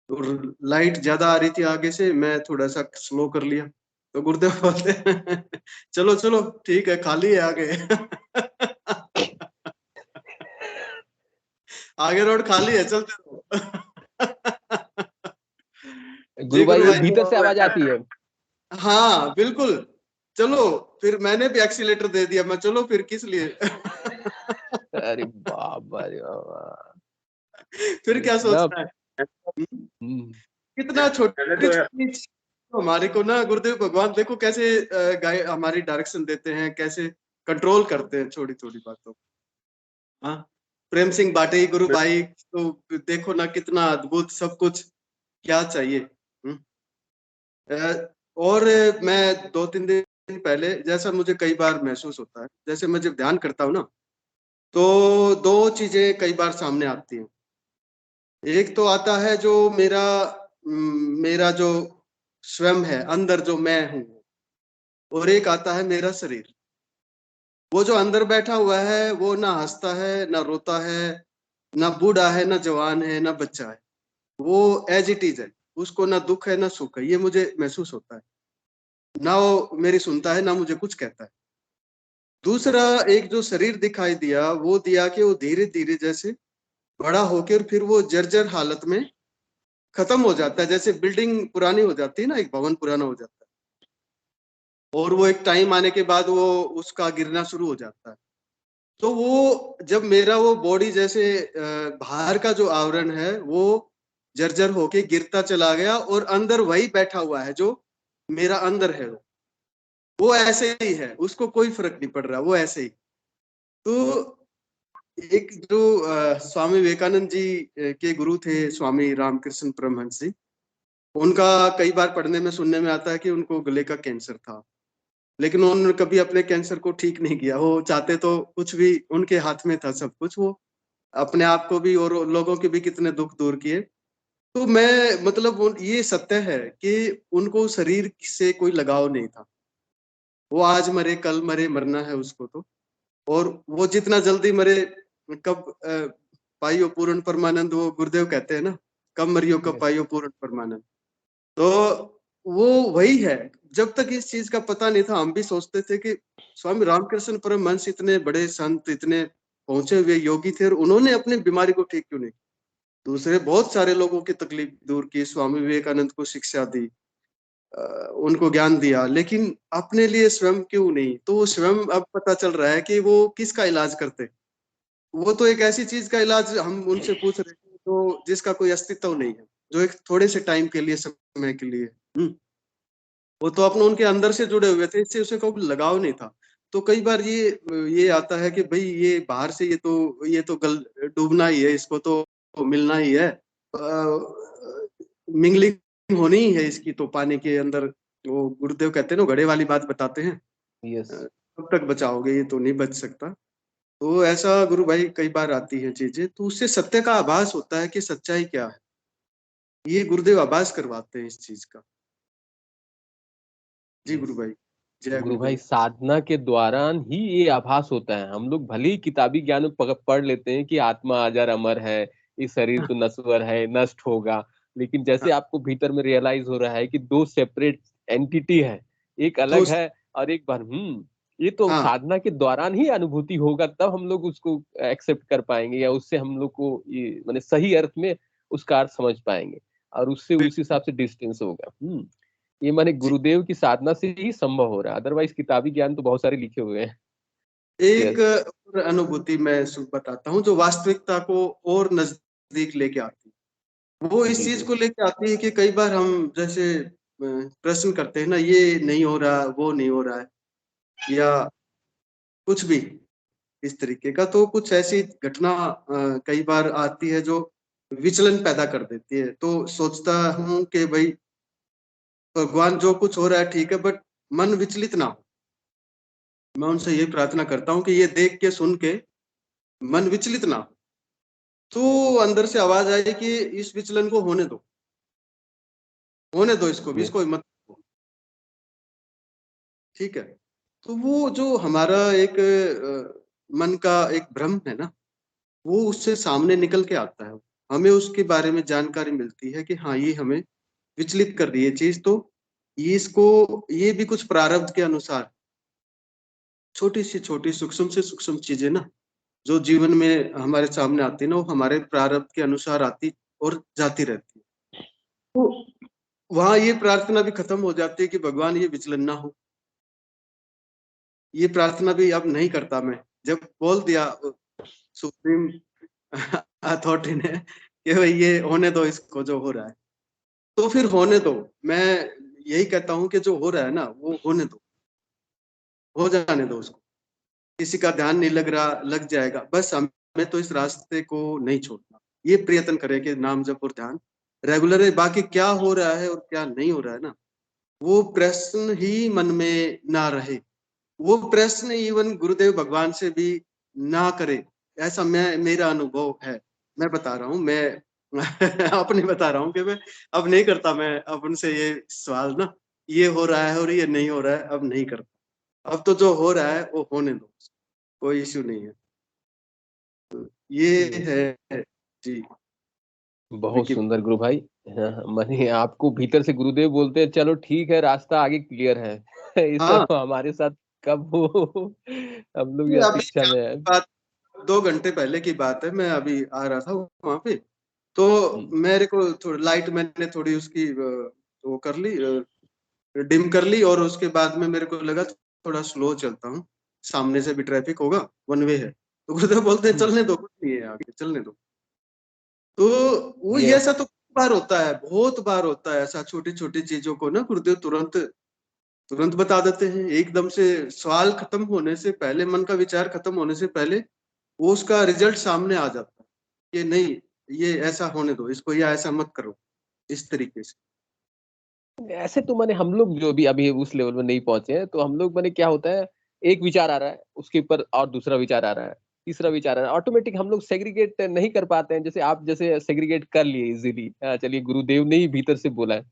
और लाइट ज्यादा आ रही थी आगे से, मैं थोड़ा सा स्लो कर लिया, तो गुरुदेव बोलते चलो चलो ठीक है, खाली है आगे। आगे रोड खाली है, चलते रहो। गुरु भाई भीतर से आवाज आती है। हाँ बिल्कुल, चलो फिर मैंने भी एक्सीलेटर दे दिया, मैं चलो फिर किस लिए। अरे बाबा रे बाबा, फिर क्या सोचना है, कितना छोटी हमारे को ना गुरुदेव भगवान देखो कैसे हमारी डायरेक्शन देते हैं, कैसे कंट्रोल करते हैं छोटी छोटी बातों को। हाँ, प्रेम सिंह बाटे गुरु भाई तो देखो ना कितना अद्भुत सब कुछ, क्या चाहिए। और मैं 2-3 दिन पहले, जैसा मुझे कई बार महसूस होता है, जैसे मैं जब ध्यान करता हूँ ना, तो 2 चीजें कई बार सामने आती हैं। एक तो आता है जो मेरा जो स्वयं है, अंदर जो मैं हूँ, और एक आता है मेरा शरीर। वो जो अंदर बैठा हुआ है वो ना हंसता है, ना रोता है, ना बूढ़ा है, ना जवान है, ना बच्चा है। वो एज इट इज है, उसको ना दुख है ना सुख है, ये मुझे महसूस होता है। ना वो मेरी सुनता है, ना मुझे कुछ कहता है। दूसरा एक जो शरीर दिखाई दिया, वो दिया कि वो धीरे धीरे जैसे बड़ा होकर फिर वो जर्जर हालत में खत्म हो जाता है। जैसे बिल्डिंग पुरानी हो जाती है ना, एक भवन पुराना हो जाता है, और वो एक टाइम आने के बाद वो उसका गिरना शुरू हो जाता है। तो वो जब मेरा वो बॉडी जैसे बाहर का जो आवरण है वो जर्जर होके गिरता चला गया, और अंदर वही बैठा हुआ है जो मेरा अंदर है, वो ऐसे ही है, उसको कोई फर्क नहीं पड़ रहा, वो ऐसे ही। तो एक जो स्वामी विवेकानंद जी के गुरु थे, स्वामी रामकृष्ण परमहंस जी, उनका कई बार पढ़ने में सुनने में आता है कि उनको गले का कैंसर था, लेकिन उन्होंने कभी अपने कैंसर को ठीक नहीं किया। वो चाहते तो कुछ भी, उनके हाथ में था सब कुछ, वो अपने आप को भी और लोगों के भी कितने दुख दूर किए। तो मैं मतलब ये सत्य है कि उनको शरीर से कोई लगाव नहीं था। वो आज मरे कल मरे, मरना है उसको तो, और वो जितना जल्दी मरे, कब पाइयो पूर्ण परमानंद, वो गुरुदेव कहते हैं ना, कब मरियो कब पाइयो पूर्ण परमानंद। तो वो वही है। जब तक इस चीज का पता नहीं था, हम भी सोचते थे कि स्वामी रामकृष्ण परमहंस इतने बड़े संत, इतने पहुंचे हुए योगी थे, और उन्होंने अपनी बीमारी को ठीक क्यों नहीं? दूसरे बहुत सारे लोगों की तकलीफ दूर की, स्वामी विवेकानंद को शिक्षा दी, उनको ज्ञान दिया, लेकिन अपने लिए स्वयं क्यों नहीं? तो वो स्वयं अब पता चल रहा है कि वो किसका इलाज करते। वो तो एक ऐसी चीज का इलाज हम उनसे पूछ रहे हैं तो जिसका कोई अस्तित्व नहीं है, जो एक थोड़े से टाइम के लिए, समय के लिए। वो तो अपने उनके अंदर से जुड़े हुए थे, इससे उसे कोई लगाव नहीं था। तो कई बार ये आता है कि भाई ये बाहर से ये तो गल डूबना ही है, इसको तो मिलना ही है, मिंगलिंग होनी ही है इसकी तो पानी के अंदर। वो गुरुदेव कहते हैं ना, घड़े वाली बात बताते हैं, यस। कब तक बचाओगे, ये तो नहीं बच सकता। तो ऐसा गुरु भाई कई बार आती है चीजें, तो उससे सत्य का आभास होता है कि सच्चाई क्या है। ये गुरुदेव आभास करवाते हैं इस चीज का। जी गुरु भाई, जय गुरु भाई, गुरुदेव। साधना के दौरान ही ये आभास होता है। हम लोग भले ही किताबी ज्ञान में पढ़ लेते हैं कि आत्मा अजर अमर है, इस शरीर तो नश्वर है, नष्ट होगा, लेकिन जैसे आपको भीतर में रियलाइज हो रहा है कि 2 सेपरेट एंटिटी है, एक अलग तो है और एक बार ये तो हाँ, साधना के दौरान ही अनुभूति होगा, तब हम लोग उसको एक्सेप्ट कर पाएंगे, या उससे हम लोग को ये माने सही अर्थ में उसका अर्थ समझ पाएंगे, और उससे उस हिसाब से डिस्टेंस होगा। ये माने जी। गुरुदेव की साधना से ही संभव हो रहा है, अदरवाइज किताबी ज्ञान तो बहुत सारे लिखे हुए हैं। एक यस। और अनुभूति मैं बताता हूँ जो वास्तविकता को और नजदीक लेके आती है। वो इस जी चीज जी। को लेके आती है कि कई बार हम जैसे प्रश्न करते हैं ना, ये नहीं हो रहा, वो नहीं हो रहा है, या कुछ भी इस तरीके का, तो कुछ ऐसी घटना कई बार आती है जो विचलन पैदा कर देती है। तो सोचता हूँ कि भाई भगवान जो कुछ हो रहा है ठीक है, बट मन विचलित ना हो। मैं उनसे यही प्रार्थना करता हूँ कि ये देख के सुन के मन विचलित ना हो। तो अंदर से आवाज आई कि इस विचलन को होने दो, होने दो, इसको भी, यस। इसको मत, ठीक है। तो वो जो हमारा एक मन का एक भ्रम है ना, वो उससे सामने निकल के आता है। हमें उसके बारे में जानकारी मिलती है कि हाँ, ये हमें विचलित कर रही है चीज। तो ये भी कुछ प्रारब्ध के अनुसार छोटी सी छोटी सूक्ष्म से सूक्ष्म चीजें ना, जो जीवन में हमारे सामने आती है ना, वो हमारे प्रारब्ध के अनुसार आती और जाती रहती है। तो वहां ये प्रार्थना भी खत्म हो जाती है कि भगवान ये विचलन ना हो। ये प्रार्थना भी अब नहीं करता मैं। जब बोल दिया सुप्रीम अथॉरिटी ने कि भाई ये होने दो, इसको जो हो रहा है, तो फिर होने दो। मैं यही कहता हूँ कि जो हो रहा है ना, वो होने दो, हो जाने दो उसको। किसी का ध्यान नहीं लग रहा, लग जाएगा। बस हमें तो इस रास्ते को नहीं छोड़ना, ये प्रयत्न करें कि नाम जप और ध्यान रेगुलर है। बाकी क्या हो रहा है और क्या नहीं हो रहा है ना, वो प्रश्न ही मन में ना रहे, वो प्रश्न इवन गुरुदेव भगवान से भी ना करे, ऐसा मेरा अनुभव है। मैं बता रहा हूँ, मैं अपने बता रहा हूँ कि मैं अब नहीं करता, मैं अपन से ये सवाल ना, ये हो रहा है और ये नहीं हो रहा है, अब नहीं करता। अब तो जो हो रहा है वो होने दो, कोई इश्यू नहीं है। ये है जी। बहुत सुंदर गुरु भाई। हाँ, माने आपको भीतर से गुरुदेव बोलते हैं चलो ठीक है, रास्ता आगे क्लियर है। ये हाँ, सब हमारे साथ कब हो, हम लोग ये अभी अपेक्षा में है। बात 2 घंटे पहले की बात है, मैं अभी आ रहा था वहां पे, तो मेरे को थोड़ी लाइट मैंने थोड़ी उसकी वो कर ली, डिम कर ली, और उसके बाद में मेरे को लगा थोड़ा स्लो चलता हूँ, सामने से भी ट्रैफिक होगा, वन वे है। तो गुरुदेव बोलते हैं चलने दो, कुछ नहीं है आगे, चलने दो। तो वो ये ऐसा तो बार होता है, बहुत बार होता है ऐसा, छोटी छोटी चीजों को ना गुरुदेव तुरंत तुरंत बता देते हैं, एकदम से सवाल खत्म होने से पहले, मन का विचार खत्म होने से पहले वो उसका रिजल्ट सामने आ जाता है कि नहीं, ये ऐसा होने दो इसको, या ऐसा मत करो, इस तरीके से। ऐसे तो माने हम लोग जो भी अभी उस लेवल में नहीं पहुंचे हैं, तो हम लोग माने क्या होता है, एक विचार आ रहा है, उसके ऊपर और दूसरा विचार आ रहा है, तीसरा विचार आ रहा है, ऑटोमेटिक हम लोग सेग्रीगेट नहीं कर पाते हैं। जैसे आप जैसे सेग्रीगेट कर लिए इजीली, चलिए गुरुदेव ने ही भीतर से बोला है।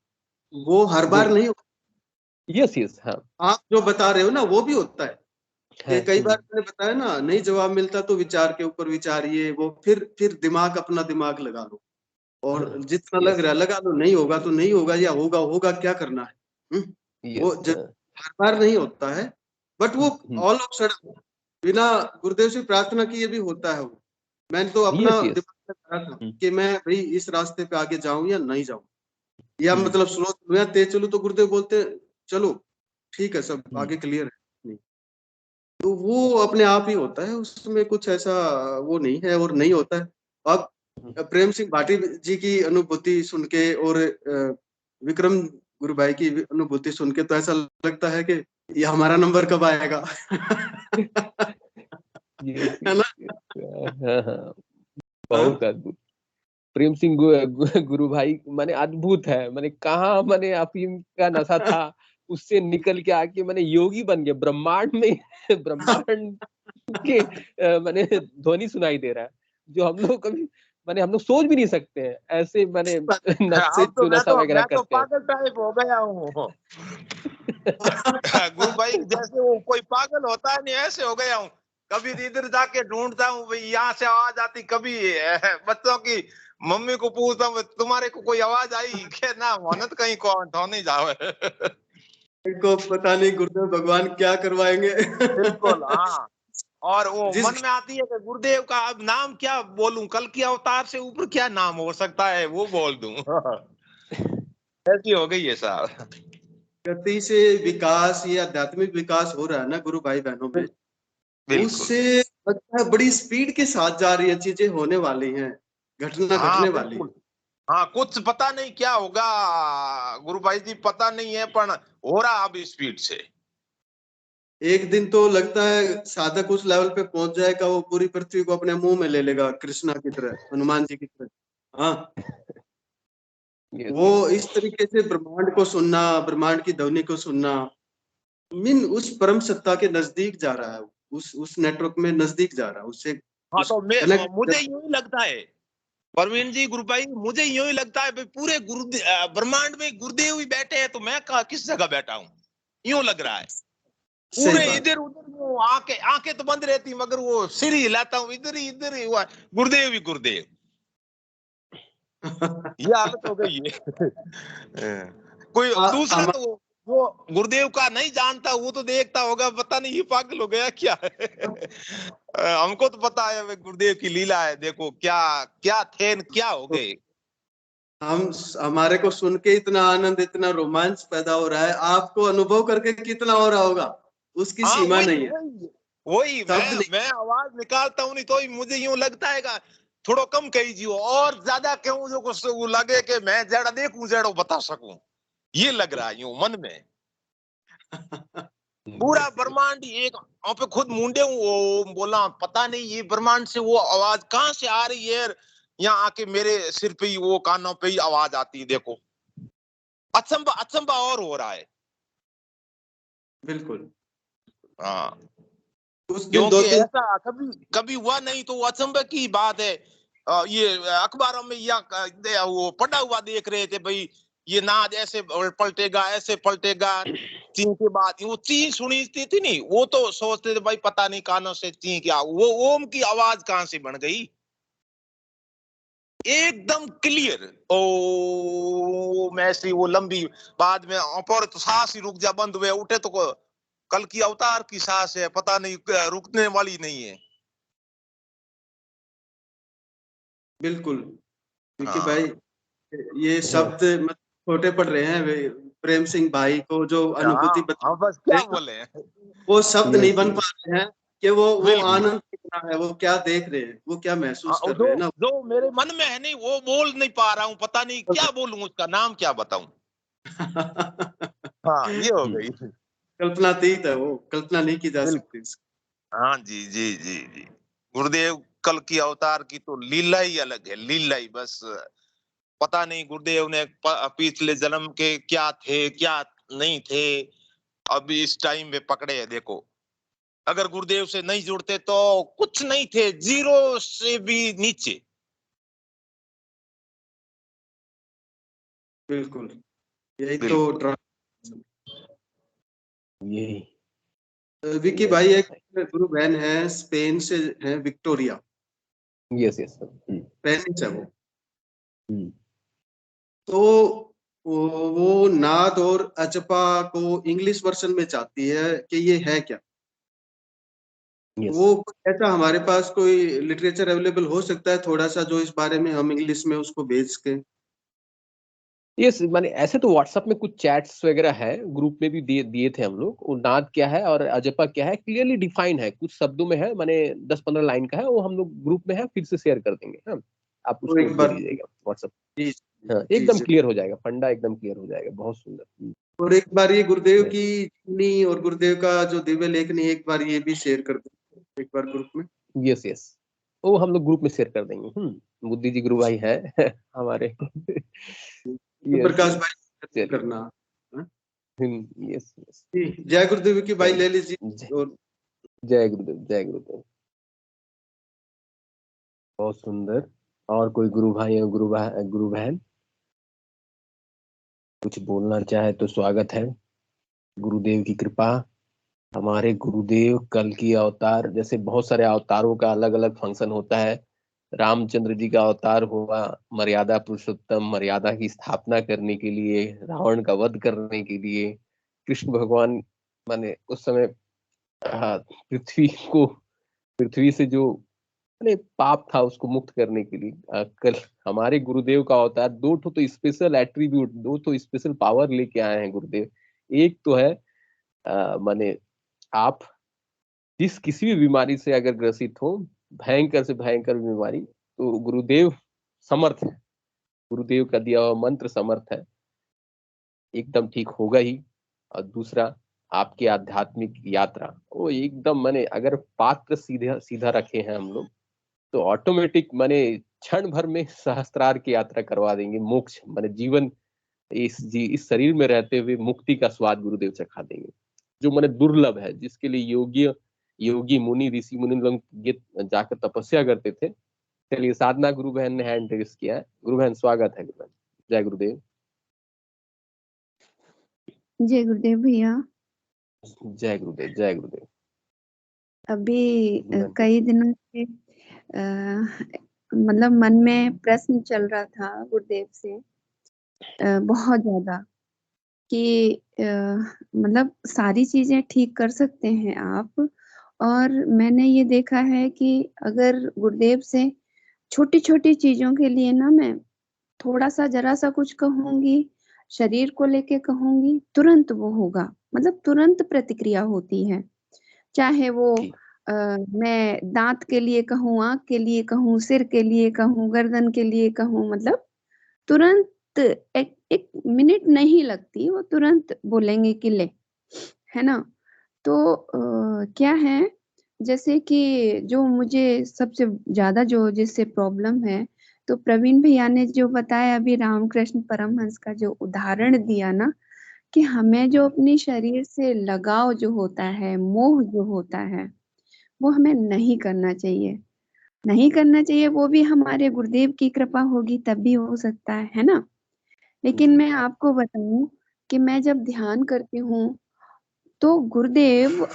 वो हर बार नहीं होता। यस यस, हाँ आप जो बता रहे हो ना वो भी होता है कि है। कई बार मैंने बताया ना, नहीं जवाब मिलता तो विचार के ऊपर विचारिए, वो फिर दिमाग, अपना दिमाग लगा लो, और जितना लग यस रहा है लगा लो, नहीं होगा तो नहीं होगा, या होगा होगा, क्या करना है। वो यस। हर बार नहीं होता है, बट वो ऑल ऑफ सडन बिना गुरुदेव से प्रार्थना किए भी होता है वो। मैंने तो अपना यस यस। दिमाग में करा था कि मैं भाई इस रास्ते पे आगे जाऊं या नहीं जाऊं, या मतलब स्लो चलूं या तेज चलूं, तो गुरुदेव बोलते चलो ठीक है, सब आगे क्लियर है। नहीं, तो वो अपने आप ही होता है, उसमें कुछ ऐसा वो नहीं है और नहीं होता है। अब प्रेम सिंह भाटी जी की अनुभूति सुन के और विक्रम गुरु भाई की अनुभूति सुन के तो ऐसा लगता है कि ये हमारा नंबर कब आएगा। यस है ना? हाँ हाँ, हाँ? बहुत अद्भुत। प्रेम सिंह गुरु भाई माने अद्भुत है, माने कहाँ माने अफीम का नशा था, उससे निकल के आके माने योगी बन गए ब्रह्मांड में। ब्रह्मांड के माने ध्वनि सुनाई दे रहा है, जो हम लोग कभी माने हम लोग सोच भी नहीं सकते हैं, ऐसे माने नशे अब तो जो नशा वगैरह मैं तो करते हैं। पागल टाइप हो गया हूँ। गुरु भाई जैसे वो कोई पागल होता है नहीं, ऐसे हो गया हूँ। कभी इधर जाके ढूंढता हूँ भाई, यहाँ से आवाज आती, कभी बच्चों की मम्मी को पूछता हूँ तुम्हारे को कोई आवाज आई क्या, ना मोहनत कहीं कौन ठो नहीं जाओ। इनको पता नहीं गुरुदेव भगवान क्या करवाएंगे। बिल्कुल हाँ। और वो जिस मन में आती है कि गुरुदेव का अब नाम क्या बोलूं, कल की अवतार से ऊपर क्या नाम हो सकता है वो बोल दूं। ऐसी हो गई है साहब। गति से विकास, ये आध्यात्मिक विकास हो रहा है ना गुरु भाई बहनों में, बिल्कुल उससे लगता है बड़ी स्पीड के साथ जा रही है, चीजें होने वाली हैं, घटना हाँ घटने वाली है। बिल्कुल। हाँ कुछ पता नहीं क्या होगा गुरु भाई जी, पता नहीं है, पर हो रहा अब स्पीड से। एक दिन तो लगता है साधक उस लेवल पे पहुंच जाएगा, वो पूरी पृथ्वी को अपने मुंह में ले लेगा, कृष्णा की तरह, हनुमान जी की तरह। हाँ, यस वो यस। इस तरीके से ब्रह्मांड को सुनना, ब्रह्मांड की ध्वनि को सुनना, मीन उस परम सत्ता के नजदीक जा रहा है, उस नेटवर्क में नजदीक जा रहा है, उससे हाँ उस तो मैं मुझे कनेक्ट। यूं ही लगता है परवीन जी, गुरु भाई मुझे यूं ही लगता है भाई, पूरे ब्रह्मांड में गुरुदेव ही बैठे हैं, तो मैं किस जगह बैठा हूँ, यूं लग रहा है। सही पूरे बात। इधर उधर वो आंखें आंखें तो बंद रहती, मगर वो सिर ही हिलाता हूँ, इधर ही हुआ गुरुदेव ही गुरुदेव। ये हालत हो गई है। कोई दूसरा हम तो वो गुरुदेव का नहीं जानता, वो तो देखता होगा, पता नहीं ये पागल हो गया क्या है। हमको तो पता है गुरुदेव की लीला है, देखो क्या क्या थे क्या हो गए। हम हमारे को सुन के इतना आनंद, इतना रोमांच पैदा हो रहा है, आपको अनुभव करके कितना हो रहा होगा, उसकी हाँ सीमा वही नहीं है, वही वही शब्द नहीं। मैं आवाज निकालता हूँ नहीं तो ही मुझे यूं लगता है थोड़ा कम कीजिए, और ज्यादा क्यों जो कुछ वो लगे कि मैं जड़ा देखूं, जड़ो बता सकूं, ये लग रहा है यूं मन में। पूरा ब्रह्मांड एक वहां पे खुद मुंडे वो बोला पता नहीं ये ब्रह्मांड से वो आवाज कहाँ से आ रही है, यहाँ आके मेरे सिर पे ही वो कानों पे ही आवाज आती है। देखो अचंबा अचंबा और हो रहा है। बिल्कुल। हाँ, उस दिन क्योंकि ऐसा कभी कभी हुआ नहीं, तो वो अचंबे की बात है। ये अखबारों में या वो पढ़ा हुआ देख रहे थे भाई, ये नाद ऐसे पलटेगा ऐसे पलटेगा, चीं के बाद वो चीं सुनी थी नहीं, वो तो सोचते थे भाई पता नहीं कानों से चीं क्या, वो ओम की आवाज कहाँ से बन गई एकदम क्लियर। ओ मैसी वो लंबी, बाद में और तो सांस ही रुक जा, बंद हुए उठे तो कल की अवतार की सांस है, पता नहीं रुकने वाली नहीं है। बिल्कुल विकी हाँ भाई, ये शब्द मतलब छोटे पड़ रहे हैं प्रेम सिंह भाई को जो अनुभूति हाँ, बस क्या बता, बोले वो शब्द नहीं बन Yes, पा रहे हैं कि वो बिल्कुल। आनंद कितना है, वो क्या देख रहे हैं, वो क्या महसूस कर रहे हैं ना। जो मेरे मन में है नहीं वो बोल नहीं पा रहा हूँ, पता नहीं क्या बोलूं, उसका नाम क्या बताऊं। हाँ ये हो गई। कल्पनातीत है वो, कल्पना नहीं की जा सकती। हाँ जी जी जी जी, गुरुदेव कल की अवतार की तो लीला ही अलग है, लीला ही बस। पता नहीं गुरुदेव ने पिछले जन्म के क्या थे क्या नहीं थे, अभी इस टाइम में पकड़े हैं। देखो अगर गुरुदेव से नहीं जुड़ते तो कुछ नहीं थे, जीरो से भी नीचे। बिल्कुल, यही तो बिल्कुल यही। विकी भाई, एक गुरु बहन है स्पेन से, है विक्टोरिया, यस यस। स्पेनिश है वो। तो वो नाद और अजपा को इंग्लिश वर्जन में चाहती है कि ये है क्या। वो ऐसा हमारे पास कोई लिटरेचर अवेलेबल हो सकता है थोड़ा सा, जो इस बारे में हम इंग्लिश में उसको भेज के। यस माने ऐसे तो व्हाट्सएप में कुछ चैट्स वगैरह है, ग्रुप में भी दिए थे हम लोग। वो नाद क्या है और अजपा क्या है क्लियरली डिफाइन है, कुछ शब्दों में है, माने 10-15 लाइन का है, वो हम लोग ग्रुप में है, फिर से शेयर कर देंगे। हाँ आप तो उसको एक दे बार दीजिएगा व्हाट्सएप। जी हाँ जी एकदम जी। क्लियर हो जाएगा, फंडा एकदम क्लियर हो जाएगा, बहुत सुंदर। और एक बार ये गुरुदेव की जीवनी और गुरुदेव का जो दिव्य लेखनी, एक बार ये भी शेयर कर दो एक बार ग्रुप में। यस यस, वो हम लोग ग्रुप में शेयर कर देंगे। बुद्धि जी गुरु भाई है हमारे। तो यस प्रकाश यस, भाई चलिए। करना। हाँ? Yes yes. जी, जय गुरुदेव की भाई ले लीजिए। और जय गुरुदेव, जय गुरुदेव। बहुत सुंदर। और कोई गुरु भाई और गुरु बहन कुछ बोलना चाहे तो स्वागत है। गुरुदेव की कृपा, हमारे गुरुदेव कल की अवतार, जैसे बहुत सारे अवतारों का अलग अलग फंक्शन होता है। रामचंद्र जी का अवतार हुआ मर्यादा पुरुषोत्तम, मर्यादा की स्थापना करने के लिए, रावण का वध करने के लिए। कृष्ण भगवान माने उस समय पृथ्वी से जो माने पाप था उसको मुक्त करने के लिए कल हमारे गुरुदेव का अवतार। दो तो स्पेशल एट्रीब्यूट, दो तो स्पेशल पावर लेके आए हैं गुरुदेव। एक तो है माने आप जिस किसी भी बीमारी से अगर ग्रसित हो, भयंकर से भयंकर बीमारी, तो गुरुदेव समर्थ है, गुरुदेव का दिया हुआ मंत्र समर्थ है, एकदम ठीक होगा ही। और दूसरा आपकी आध्यात्मिक यात्रा, वो एकदम माने अगर पात्र सीधा सीधा रखे हैं हम लोग, तो ऑटोमेटिक माने क्षण भर में सहस्त्रार की यात्रा करवा देंगे। मोक्ष माने जीवन, इस शरीर में रहते हुए मुक्ति का स्वाद गुरुदेव चखा देंगे, जो माने दुर्लभ है, जिसके लिए योगी मुनि ऋषि मुनि लोग जाकर तपस्या करते थे। चलिए साधना गुरु बहन ने हैंड रेस किया है। गुरु बहन स्वागत है। गुरु बहन जय गुरुदेव। जय गुरुदेव भैया। जय गुरुदेव, जय गुरुदेव। अभी कई दिनों से मतलब मन में प्रश्न चल रहा था गुरुदेव से बहुत ज्यादा कि मतलब सारी चीजें ठीक कर सकते हैं आप, और मैंने ये देखा है कि अगर गुरुदेव से छोटी छोटी चीजों के लिए ना मैं थोड़ा सा जरा सा कुछ कहूंगी, शरीर को लेके कहूंगी, तुरंत वो होगा, मतलब तुरंत प्रतिक्रिया होती है। चाहे वो मैं दांत के लिए कहूँ, आंख के लिए कहूँ, सिर के लिए कहूँ, गर्दन के लिए कहूँ, मतलब तुरंत एक मिनट नहीं लगती, वो तुरंत बोलेंगे कि ले, है ना। तो क्या है, जैसे कि जो मुझे सबसे ज्यादा जो जिससे प्रॉब्लम है, तो प्रवीण भैया ने जो बताया अभी रामकृष्ण परमहंस का जो उदाहरण दिया ना, कि हमें जो अपने शरीर से लगाव जो होता है, मोह जो होता है, वो हमें नहीं करना चाहिए। नहीं करना चाहिए, वो भी हमारे गुरुदेव की कृपा होगी तब भी हो सकता है ना? लेकिन मैं आपको बताऊँ कि मैं जब ध्यान करती हूँ, तो गुरुदेव,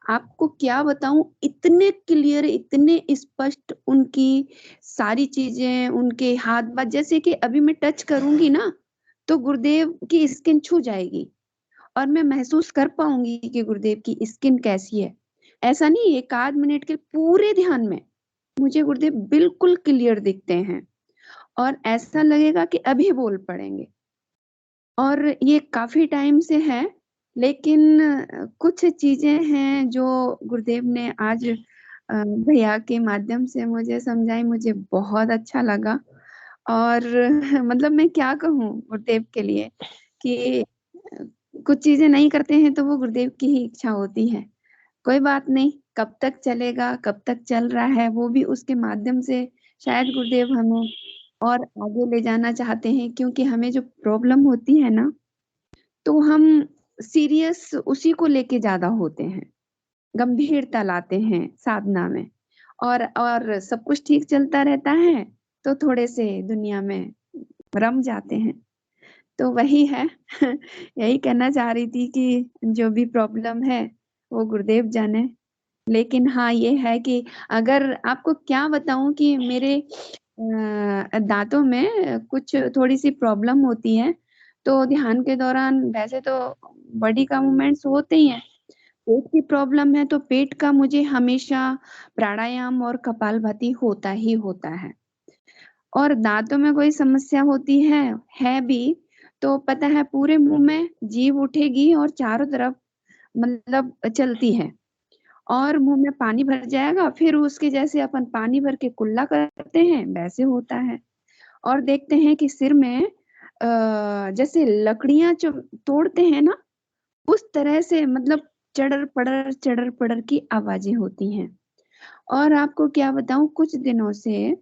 आपको क्या बताऊँ, इतने क्लियर, इतने स्पष्ट उनकी सारी चीज़ें, उनके हाथ-बाथ, जैसे कि अभी मैं टच करूँगी ना, तो गुरुदेव की स्किन छू जाएगी और मैं महसूस कर पाऊँगी कि गुरुदेव की स्किन कैसी है। ऐसा नहीं 1 आध मिनट के पूरे ध्यान में मुझे गुरुदेव बिल्कुल क्लियर दिखते हैं और ऐसा लगेगा कि अभी बोल पड़ेंगे। और ये काफ़ी टाइम से है, लेकिन कुछ चीज़ें हैं जो गुरुदेव ने आज भैया के माध्यम से मुझे समझाई, मुझे बहुत अच्छा लगा। और मतलब मैं क्या कहूँ गुरुदेव के लिए कि कुछ चीज़ें नहीं करते हैं तो वो गुरुदेव की ही इच्छा होती है। कोई बात नहीं, कब तक चलेगा, कब तक चल रहा है, वो भी उसके माध्यम से शायद गुरुदेव हमें और आगे ले जाना चाहते हैं, क्योंकि हमें जो प्रॉब्लम होती है ना, तो हम सीरियस उसी को लेके ज़्यादा होते हैं, गंभीरता लाते हैं साधना में, और सब कुछ ठीक चलता रहता है, तो थोड़े से दुनिया में रम जाते हैं। तो वही है यही कहना चाह रही थी कि जो भी प्रॉब्लम है, वो गुरुदेव जाने। लेकिन हाँ, ये है कि अगर आपको क्या बताऊँ कि मेरे दाँतों में कुछ थोड़ी-सी प्रॉब्लम होती है, तो ध्यान के दौरान वैसे तो बॉडी का मूवमेंट्स होते ही हैं। पेट की प्रॉब्लम है तो पेट का मुझे हमेशा प्राणायाम और कपालभाति होता ही होता है। और दाँतों में कोई समस्या होती है भी, तो पता है पूरे मुँह में जीभ उठेगी और चारों तरफ मतलब चलती है। और मुँह में पानी भर जाएगा, फिर उसके जैसे अपन पानी भर के कुल्ला करते हैं, वैसे होता है। और देखते हैं कि सिर में जैसे लकड़ियाँ जो तोड़ते हैं ना, उस तरह से मतलब चड़र-पड़र की आवाज़ें होती हैं। और आपको क्या बताऊँ, कुछ दिनों से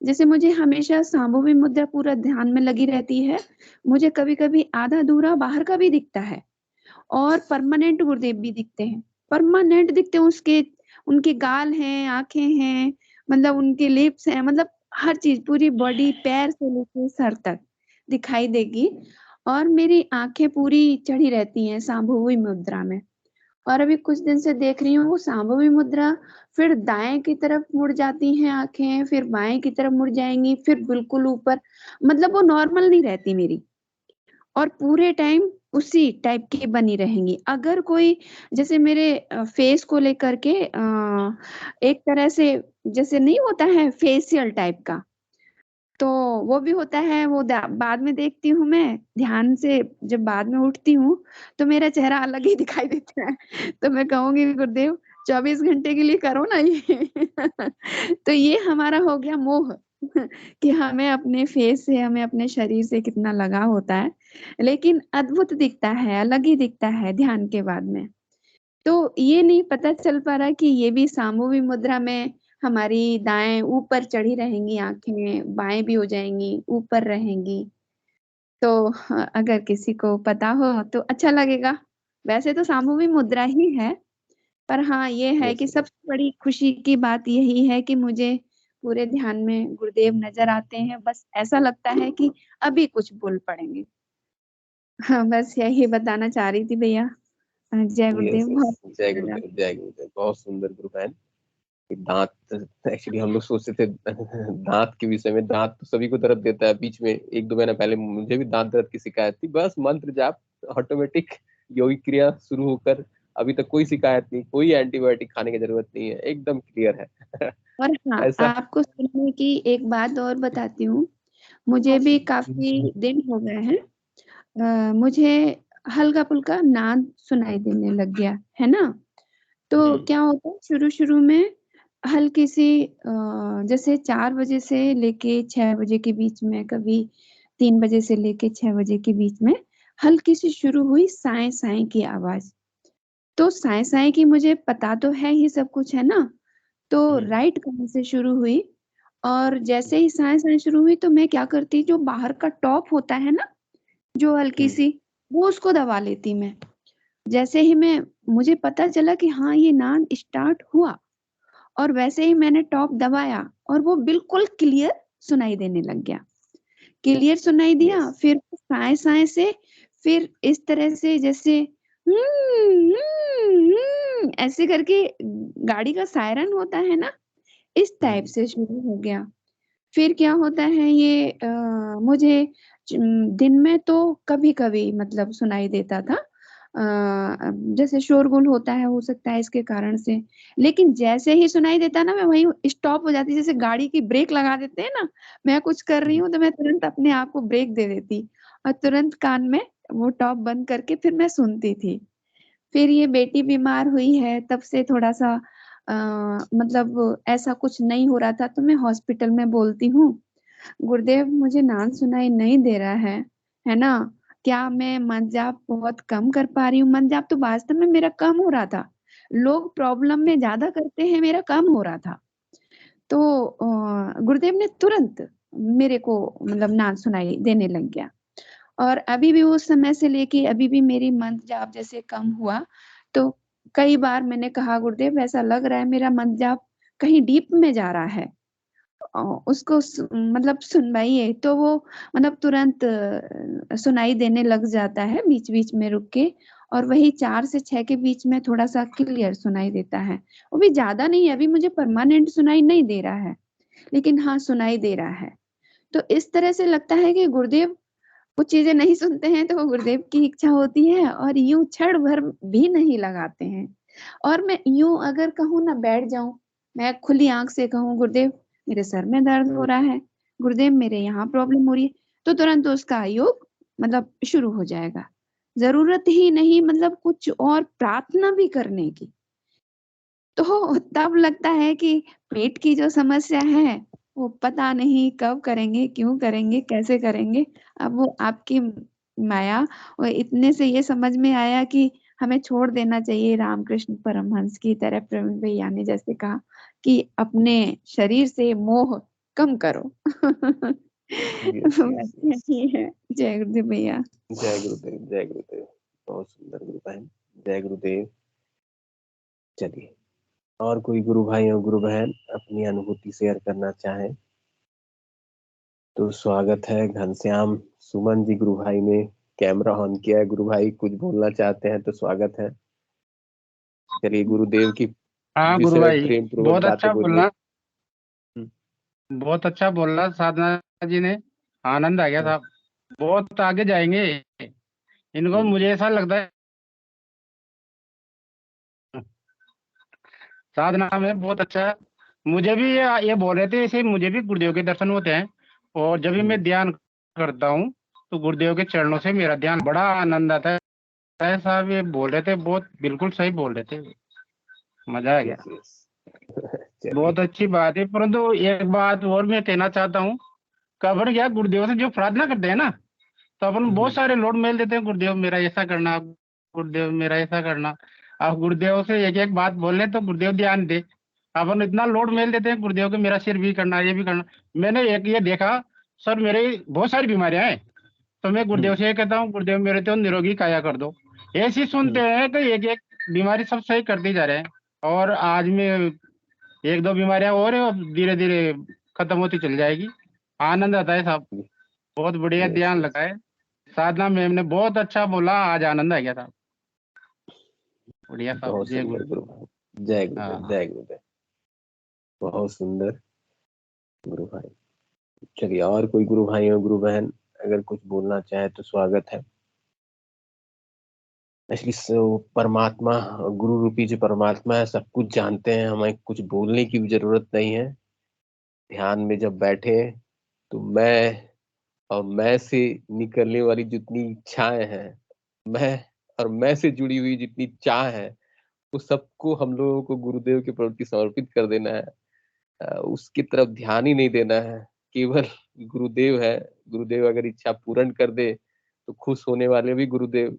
जैसे मुझे हमेशा सांभवी मुद्रा पूरा ध्यान में लगी रहती है, मुझे कभी-कभी आधा-अधूरा बाहर का भी दिखता है। और परमानेंट गुरुदेव भी दिखते हैं, परमानेंट दिखते हैं, उसके उनके गाल हैं, आँखें हैं, मतलब उनके लिप्स हैं, मतलब हर चीज़ पूरी बॉडी पैर से लेके सर तक दिखाई देगी। और मेरी आँखें पूरी चढ़ी रहती हैं सांभवी मुद्रा में। और अभी कुछ दिन से देख रही हूँ वो सांभवी मुद्रा, फिर दाएँ की तरफ मुड़ जाती हैं आँखें, फिर बाएँ की तरफ मुड़ जाएँगी, फिर बिल्कुल ऊपर, मतलब वो नॉर्मल नहीं रहती मेरी। और पूरे टाइम उसी टाइप की बनी रहेंगी। अगर कोई जैसे मेरे फेस को लेकर के एक तरह से जैसे नहीं होता है फेशियल टाइप का, तो वो भी होता है, वो बाद में देखती हूँ मैं, ध्यान से जब बाद में उठती हूँ, तो मेरा चेहरा अलग ही दिखाई देता है। तो मैं कहूँगी गुरुदेव 24 घंटे के लिए करो ना ये। तो ये हमारा हो गया मोह कि हमें अपने फेस से, हमें अपने शरीर से कितना लगाव होता है। लेकिन अद्भुत दिखता है, अलग ही दिखता है ध्यान के बाद में। तो ये नहीं पता चल पा रहा कि ये भी सामूहिक मुद्रा में हमारी दाएँ ऊपर चढ़ी रहेंगी आँखें, बाएँ भी हो जाएँगी, ऊपर रहेंगी। तो अगर किसी को पता हो तो अच्छा लगेगा। वैसे तो सामूहिक मुद्रा ही है, पर हाँ, ये है कि यस। सबसे बड़ी खुशी की बात यही है कि मुझे पूरे ध्यान में गुरुदेव नज़र आते हैं। बस ऐसा लगता है कि अभी कुछ बोल पड़ेंगे। हाँ, बस यही बताना चाह रही थी भैया। जय यस, गुरुदेव, बहुत यस। अच्छा जय लगा। गुरुदेव, जय गुरुदेव। बहुत सुंदर गुरु बहन। कि दांत, एक्चुअली हम लोग सोचते थे दांत के विषय में, दांत तो सभी को दर्द देता है। बीच में 1-2 महीना पहले मुझे भी दांत दर्द की शिकायत थी, बस मंत्र जाप, ऑटोमेटिक योगिक क्रिया शुरू होकर अभी तक कोई शिकायत नहीं, कोई एंटीबायोटिक खाने की जरूरत नहीं है, एकदम क्लियर है। और हाँ, ऐसा आपको सुनने की एक बात और बताती हूँ, मुझे भी काफ़ी दिन हो गए हैं, मुझे हल्का-फुल्का नाद सुनाई देने लग गया, है ना? तो क्या होता है शुरू-शुरू में हल्की-सी जैसे 4 बजे से लेके 6 बजे के बीच में, कभी 3 बजे से लेके 6 बजे के बीच में हल्की-सी शुरू हुई साएँ-साएँ की आवाज़। तो साए साए की मुझे पता तो है ही सब कुछ, है ना? तो राइट कहाँ से शुरू हुई, और जैसे ही साए साए शुरू हुई तो मैं क्या करती, जो बाहर का टॉप होता है ना, जो हल्की सी, वो उसको दबा लेती मैं। जैसे ही मुझे पता चला कि हाँ ये नान स्टार्ट हुआ, और वैसे ही मैंने टॉप दबाया और वो बिल्कुल क्लियर सुनाई देने लग गया। क्लियर सुनाई दिया, फिर साए साए से फिर इस तरह से जैसे ऐसे करके गाड़ी का सायरन होता है ना, इस टाइप से शुरू हो गया। फिर क्या होता है ये मुझे दिन में तो कभी-कभी मतलब सुनाई देता था। जैसे शोरगुल होता है, हो सकता है इसके कारण से। लेकिन जैसे ही सुनाई देता ना, मैं वहीं स्टॉप हो जाती, जैसे गाड़ी की ब्रेक लगा देते हैं ना, मैं कुछ कर रही हूँ तो मैं तुरंत अपने आप को ब्रेक दे देती और तुरंत कान में वो टॉप बंद करके फिर मैं सुनती थी। फिर ये बेटी बीमार हुई है, तब से थोड़ा-सा मतलब ऐसा कुछ नहीं हो रहा था, तो मैं हॉस्पिटल में बोलती हूँ, गुरुदेव मुझे नाम सुनाई नहीं दे रहा है ना? क्या मैं मंत-जाप बहुत कम कर पा रही हूँ? मंत-जाप तो वास्तव में मेरा कम हो रहा था। लोग प्रॉब्लम में ज़्यादा करते हैं, मेरा कम हो रहा था। तो गुरुदेव ने तुरंत मेरे को मतलब नाम सुनाई देने लग गया। और अभी भी उस समय से लेके अभी भी मेरी मंत-जाप जैसे कम हुआ, तो कई बार मैंने कहा, गुरुदेव ऐसा लग रहा है मेरा मंत-जाप कहीं डीप में जा रहा है। उसको मतलब सुनवाइए, तो वो मतलब तुरंत सुनाई देने लग जाता है बीच-बीच में रुक के, और वही 4 से 6 के बीच में थोड़ा-सा क्लियर सुनाई देता है। वो भी ज़्यादा नहीं, अभी मुझे परमानेंट सुनाई नहीं दे रहा है, लेकिन हाँ, सुनाई दे रहा है। तो इस तरह से लगता है कि गुरुदेव कुछ चीज़ें नहीं सुनते हैं, तो वो गुरुदेव की इच्छा होती है, और यूँ क्षण भर भी नहीं लगाते हैं। और मैं यूँ अगर कहूँ ना, बैठ जाऊँ, मैं खुली आँख से कहूँ, गुरुदेव मेरे सर में दर्द हो रहा है, गुरुदेव मेरे यहाँ प्रॉब्लम हो रही है, तो तुरंत उसका योग मतलब शुरू हो जाएगा। ज़रूरत ही नहीं मतलब कुछ और प्रार्थना भी करने की। तो तब लगता है कि पेट की जो समस्या है, वो पता नहीं कब करेंगे, क्यों करेंगे, कैसे करेंगे। अब वो आपकी माया, और इतने से ये समझ में आया कि हमें छोड़ देना चाहिए, रामकृष्ण परमहंस की तरह प्रवीण भैया ने जैसे कहा कि अपने शरीर से मोह कम करो। Yes, yes, yes. यही है। जय गुरुदेव भैया। जय गुरुदेव, जय गुरुदेव। बहुत सुंदर गुरु बहन, जय गुरुदेव। चलिए, और कोई गुरु भाई और गुरु बहन अपनी अनुभूति शेयर करना चाहें तो स्वागत है। घनश्याम सुमन जी गुरु भाई ने कैमरा ऑन किया है, गुरु भाई कुछ बोलना चाहते हैं तो स्वागत है। चलिए, गुरुदेव की हाँ गुरु विषय में भाई, प्रेम पूर्वक बहुत बातें अच्छा बोलिए। बोलना, बहुत अच्छा बोलना साधना जी ने। आनंद आ गया साहब, बहुत आगे जाएंगे इनको। मुझे ऐसा लगता है साधना में बहुत अच्छा है। मुझे भी ये बोल रहे थे, ऐसे मुझे भी गुरुदेव के दर्शन होते हैं, और जब भी मैं ध्यान करता हूँ तो गुरुदेव के चरणों से मेरा ध्यान, बड़ा आनंद आता है साहब। ये बोल रहे थे, बहुत बिल्कुल सही बोल रहे थे, मजा आ गया। Yes, yes. बहुत अच्छी बात है, परंतु एक बात और मैं कहना चाहता हूँ, कबर क्या गुरुदेव से जो प्रार्थना करते हैं ना, तो अपन बहुत सारे लोड मेल देते हैं, गुरुदेव मेरा ऐसा करना, गुरुदेव मेरा ऐसा करना। आप गुरुदेव से एक एक बात बोल रहे तो गुरुदेव ध्यान दे। अपन इतना लोड मेल देते हैं गुरुदेव के, मेरा सिर भी करना, ये भी करना। मैंने एक ये देखा, सर मेरे बहुत सारी बीमारियां हैं, तो मैं गुरुदेव से ये कहता हूँ, गुरुदेव मेरे तो निरोगी काया कर दो। ऐसी सुनते हैं कि एक एक बीमारी सब सही करते जा रहे हैं, और आज में एक दो बीमारियां और है, और धीरे धीरे खत्म होती चल जाएगी। आनंद आता है साहब, बहुत बढ़िया ध्यान लगा है। साधना मैम ने बहुत अच्छा बोला, आज आनंद आ गया था। बढ़िया साहब, बहुत जय सुंदर गुरु। गुरु भाई, जय गुरुदेव, हाँ जय गुरुदेव। बहुत सुंदर गुरु भाई। चलिए, और कोई गुरु भाई और गुरु बहन अगर कुछ बोलना चाहे तो स्वागत है। एक्चुअली परमात्मा, गुरु रूपी जो परमात्मा है, सब कुछ जानते हैं, हमें कुछ बोलने की भी जरूरत नहीं है। ध्यान में जब बैठे तो मैं और मैं से निकलने वाली जितनी इच्छाएं हैं, मैं और मैं से जुड़ी हुई जितनी चाह है, वो सबको हम लोगों को गुरुदेव के प्रति समर्पित कर देना है। उसकी तरफ ध्यान ही नहीं देना है, केवल गुरुदेव है। गुरुदेव अगर इच्छा पूर्ण कर दे तो खुश होने वाले भी गुरुदेव।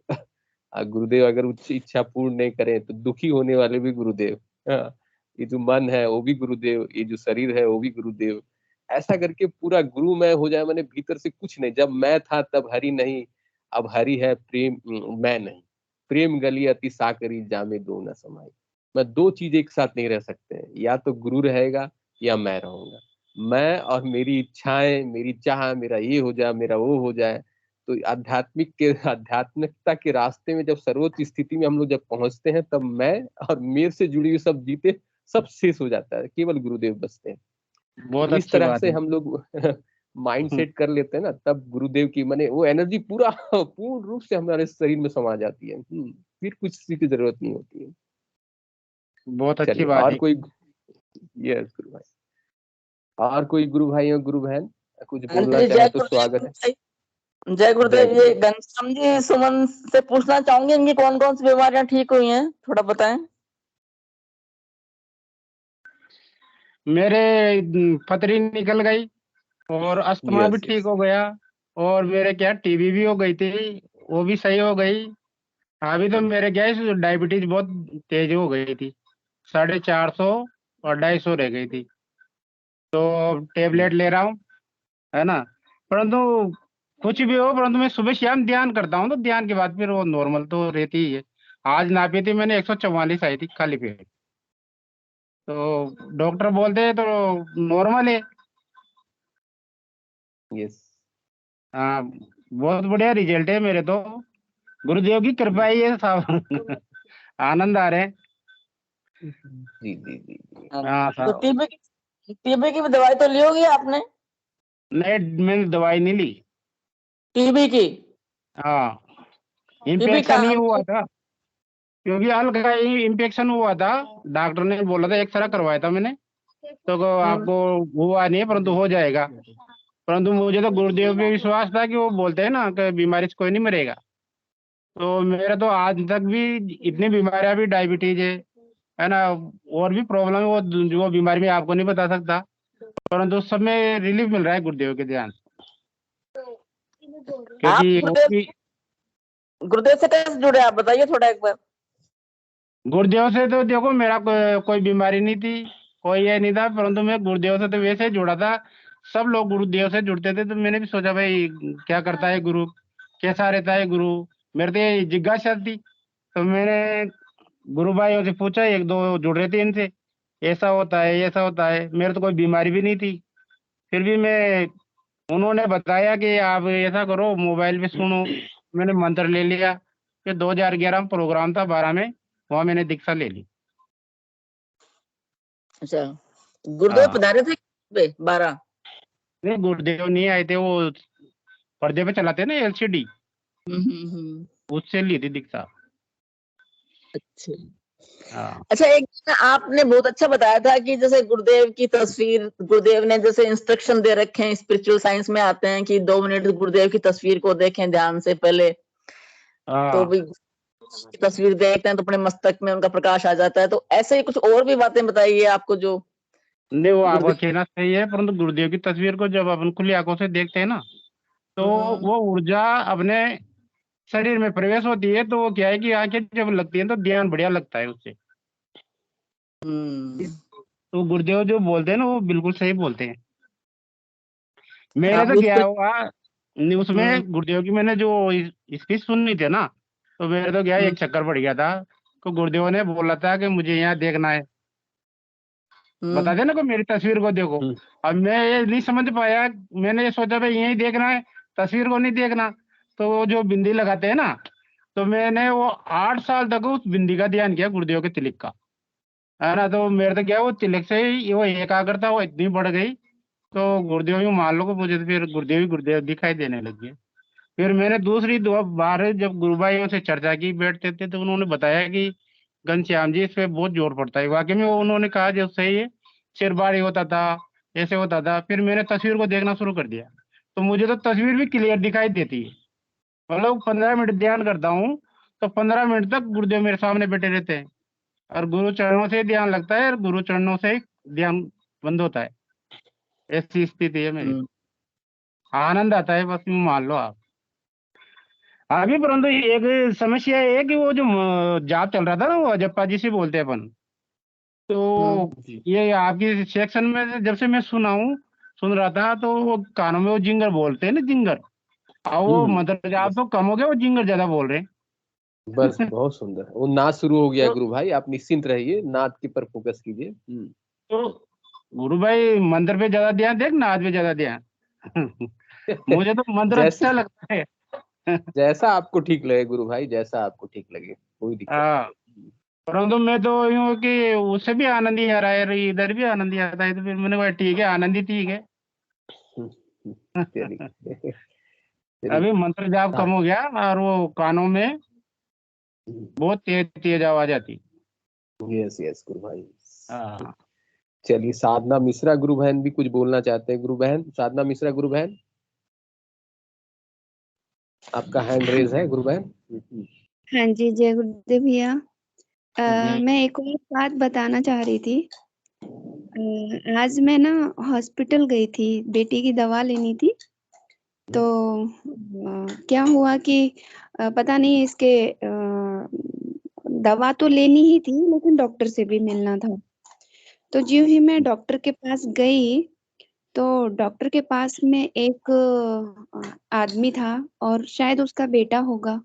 गुरुदेव अगर उच्च इच्छा पूर्ण नहीं करें तो दुखी होने वाले भी गुरुदेव। हाँ, ये जो मन है वो भी गुरुदेव, ये जो शरीर है वो भी गुरुदेव। ऐसा करके पूरा गुरुमय हो जाए, मैंने भीतर से कुछ नहीं। जब मैं था तब हरि नहीं, अब हरि है प्रेम मैं नहीं। प्रेम गली अति साकरी जामे दो न समाई। मैं दो चीज एक साथ नहीं रह सकते हैं, या तो गुरु रहेगा या मैं रहूंगा। मैं और मेरी इच्छाएं, मेरी चाह, मेरा ये हो जाए, मेरा वो हो जाए। तो आध्यात्मिकता के रास्ते में जब सर्वोच्च स्थिति में हम लोग जब पहुंचते हैं, तब मैं और मेरे से जुड़ी हुई सब जीते सब शेष हो जाता है, केवल गुरुदेव बचते हैं। बहुत इस अच्छी तरह बात से है। हम लोग माइंड सेट कर लेते हैं ना, तब गुरुदेव की माने वो एनर्जी पूरा पूर्ण रूप से हमारे शरीर में समा जाती है। फिर कुछ चीज की जरूरत नहीं होती है। बहुत अच्छी चलिए, बात और है। कोई? यस गुरु भाई, और कोई गुरु भाई और गुरु बहन कुछ बोलना जी, चाहे जय तो स्वागत है। जय जय गुरुदेव। ये गुरुदेव। घनश्याम जी सुमन से पूछना चाहूंगी, इनकी कौन कौन सी बीमारियां ठीक हुई हैं, थोड़ा बताएं। मेरे पथरी निकल गई और अस्थमा भी यस ठीक यस। हो गया, और मेरे क्या टीबी भी हो गई थी, वो भी सही हो गई। अभी तो मेरे क्या है, डायबिटीज बहुत तेज हो गई थी, 450 और 250 रह गई थी। तो टेबलेट ले रहा हूँ, है ना। परंतु कुछ भी हो, परंतु मैं सुबह शाम ध्यान करता हूँ, तो ध्यान के बाद फिर वो नॉर्मल तो रहती ही है। आज नापी थी मैंने, 144 आई थी खाली पेट। तो डॉक्टर बोलते हैं तो नॉर्मल है। यस। हाँ, बहुत बढ़िया रिजल्ट है मेरे तो, गुरुदेव की कृपा ही है साहब। आनंद आ रहे हैं। जी जी जी जी। हाँ तो साहब। टीबी की भी दवाई तो ली होगी आपने? नहीं, मैंने दवाई नहीं ली। टीबी की? हाँ, टीबी इन्फेक्शन ही का हुआ था, क्योंकि हल्का ही इन्फेक्शन हुआ था। डॉक्टर ने बोला था, एक्सरे करवाया था मैंने, तो आपको हुआ नहीं है, परंतु हो जाएगा। परंतु मुझे तो गुरुदेव पे विश्वास था कि वो बोलते हैं ना कि बीमारी से कोई नहीं मरेगा। तो मेरा तो आज तक भी इतनी बीमारियां भी, डायबिटीज है ना, और भी प्रॉब्लम है, वो जो बीमारी में आपको नहीं बता सकता, परंतु सब में रिलीफ मिल रहा है गुरुदेव के ध्यान। आप क्योंकि वो भी गुरुदेव से कैसे जुड़े, आप बताइए थोड़ा एक बार। गुरुदेव से तो देखो, मेरा कोई बीमारी नहीं थी, कोई ये नहीं था, परंतु मैं गुरुदेव से तो वैसे जुड़ा था। सब लोग गुरुदेव से जुड़ते थे, तो मैंने भी सोचा भाई क्या करता है गुरु, कैसा रहता है गुरु। मेरे तो ये जिज्ञासा थी, तो मैंने गुरु भाइयों से पूछा, एक दो जुड़ रहे थे इनसे, ऐसा होता है ऐसा होता है। मेरे तो कोई बीमारी भी नहीं थी, फिर भी मैं, उन्होंने बताया कि आप ऐसा करो, मोबाइल पे सुनो। मैंने मंत्र ले लिया। फिर 2011 में प्रोग्राम था 12 में, वहां मैंने दीक्षा ले ली। अच्छा, गुरुदेव हाँ, पधारे थे 12? नहीं गुरुदेव नहीं आए थे, वो पर्दे पे चलाते हैं ना एलसीडी, उससे ली थी दीक्षा। अच्छा हाँ अच्छा, एक दिन आपने बहुत अच्छा बताया था कि जैसे गुरुदेव की तस्वीर, गुरुदेव ने जैसे इंस्ट्रक्शन दे रखे हैं, स्पिरिचुअल साइंस में आते हैं कि 2 मिनट गुरुदेव की तस्वीर को देखें ध्यान से पहले। तो हाँ। भी तस्वीर देखते हैं तो अपने मस्तक में उनका प्रकाश आ जाता है। तो ऐसे ही कुछ और भी बातें बताइए आपको जो नहीं, वो आपका गुरुदेव। कहना सही है, परंतु गुरुदेव की तस्वीर को जब अपन खुली आंखों से देखते हैं ना, तो वो ऊर्जा अपने शरीर में प्रवेश होती है। तो वो क्या है कि आंखें जब लगती है तो ध्यान बढ़िया लगता है उससे। तो गुरुदेव जो बोलते हैं ना, वो बिल्कुल सही बोलते हैं। मेरे आप तो उस क्या पर हुआ, उसमें गुरुदेव की मैंने जो स्पीच सुननी थी ना, तो मेरे तो क्या एक चक्कर पड़ गया था। तो गुरुदेव ने बोला था कि मुझे यहाँ देखना है, बता देना को मेरी तस्वीर को देखो। अब मैं ये नहीं समझ पाया, मैंने ये सोचा भाई यही देखना है, तस्वीर को नहीं देखना। तो वो जो बिंदी लगाते हैं ना, तो मैंने वो 8 साल तक उस बिंदी का ध्यान किया, गुरुदेव के तिलक का, है ना। तो मेरे तो क्या वो तिलक से ही वो एकाग्रता वो इतनी बढ़ गई। तो गुरुदेव ही मान लो कि मुझे तो फिर गुरुदेव ही गुरुदेव दिखाई देने लग गए। फिर मैंने दूसरी 2 बार जब गुरु भाइयों से चर्चा की, बैठते थे, तो उन्होंने बताया कि घनश्याम जी इस पे बहुत जोर पड़ता है। वाकई में वो उन्होंने कहा जो सही है, सिर भारी होता था, ऐसे होता था। फिर मैंने तस्वीर को देखना शुरू कर दिया, तो मुझे तो तस्वीर भी क्लियर दिखाई देती है। मतलब 15 मिनट ध्यान करता हूँ, तो 15 मिनट तक गुरुदेव मेरे सामने बैठे रहते हैं, और गुरु चरणों से ध्यान लगता है, और गुरु चरणों से ही ध्यान बंद होता है। ऐसी स्थिति है मेरी, आनंद आता है, बस यूं मान लो आप। अभी परंतु एक समस्या ये है कि वो जो जाप चल रहा था ना, वो अजप्पा जी से बोलते हैं अपन, तो जी ये आपकी सेक्शन में जब से मैं सुन रहा था, तो वो कानों में वो जिंगर बोलते हैं ना, जिंगर, और वो मंत्र जाप बस तो कम हो गया, वो जिंगर ज्यादा बोल रहे हैं। बस बहुत सुंदर, वो नाद शुरू हो गया तो गुरु भाई, आप निश्चिंत रहिए, नाद के पर फोकस कीजिए। तो गुरु भाई मंत्र पे ज्यादा ध्यान देख, नाद पे ज्यादा ध्यान। मुझे तो मंत्र अच्छा जैसा लगता है। जैसा आपको ठीक लगे गुरु भाई, जैसा आपको ठीक लगे, कोई दिक्कत हाँ, नहीं। परंतु मैं तो यूँ कि उससे भी आनंद ही आ रहा है, इधर भी आनंद ही आता है, तो फिर मैंने कहा ठीक है, आनंद ही ठीक है। चलिए चलिए। अभी मंत्र जाप हाँ, कम हो गया, और वो कानों में बहुत तेज तेज आवाज आती। यस यस गुरु भाई। हाँ, चलिए, साधना मिश्रा गुरु बहन भी कुछ बोलना चाहते हैं। गुरु बहन, साधना मिश्रा गुरु बहन, आपका हैंड रेज है गुरु बहन। हाँ जी, जय गुरुदेव भैया। जी मैं एक और बात बताना चाह रही थी। आज मैं ना हॉस्पिटल गई थी, बेटी की दवा लेनी थी। तो क्या हुआ कि पता नहीं इसके दवा तो लेनी ही थी, लेकिन डॉक्टर से भी मिलना था। तो ज्यों ही मैं डॉक्टर के पास गई, तो डॉक्टर के पास में एक आदमी था, और शायद उसका बेटा होगा।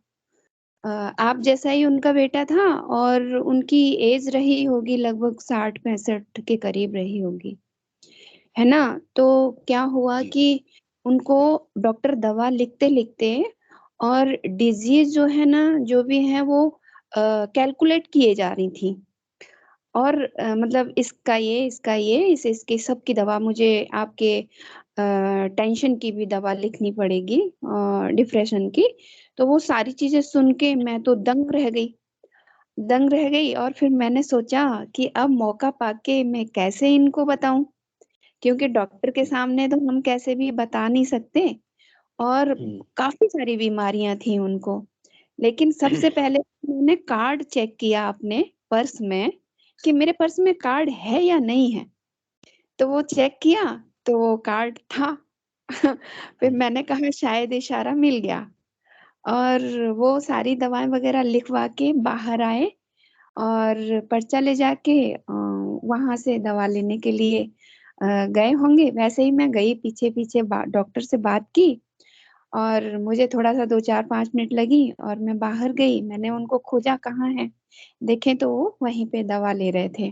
आप जैसा ही उनका बेटा था, और उनकी एज रही होगी लगभग 60-65 के करीब रही होगी, है ना। तो क्या हुआ जी कि उनको डॉक्टर दवा लिखते लिखते, और डिजीज जो है ना, जो भी है वो कैलकुलेट किए जा रही थी। और मतलब इसका ये इसकी सबकी दवा मुझे आपके टेंशन की भी दवा लिखनी पड़ेगी, डिप्रेशन की। तो वो सारी चीजें सुन के मैं तो दंग रह गई। और फिर मैंने सोचा कि अब मौका पाके मैं कैसे इनको बताऊं, क्योंकि डॉक्टर के सामने तो हम कैसे भी बता नहीं सकते। और काफी सारी बीमारियां थी उनको। लेकिन सबसे पहले मैंने कार्ड चेक किया अपने पर्स में, कि मेरे पर्स में कार्ड है या नहीं है। तो वो चेक किया, तो वो कार्ड था। फिर मैंने कहा शायद इशारा मिल गया। और वो सारी दवाएं वगैरह लिखवा के बाहर आए, और पर्चा ले जाके वहां से दवा लेने के लिए गए होंगे। वैसे ही मैं गई पीछे पीछे, डॉक्टर से बात की, और मुझे थोड़ा सा 2-4-5 मिनट लगी, और मैं बाहर गई। मैंने उनको खोजा कहाँ है, देखे तो वो वहीं पे दवा ले रहे थे।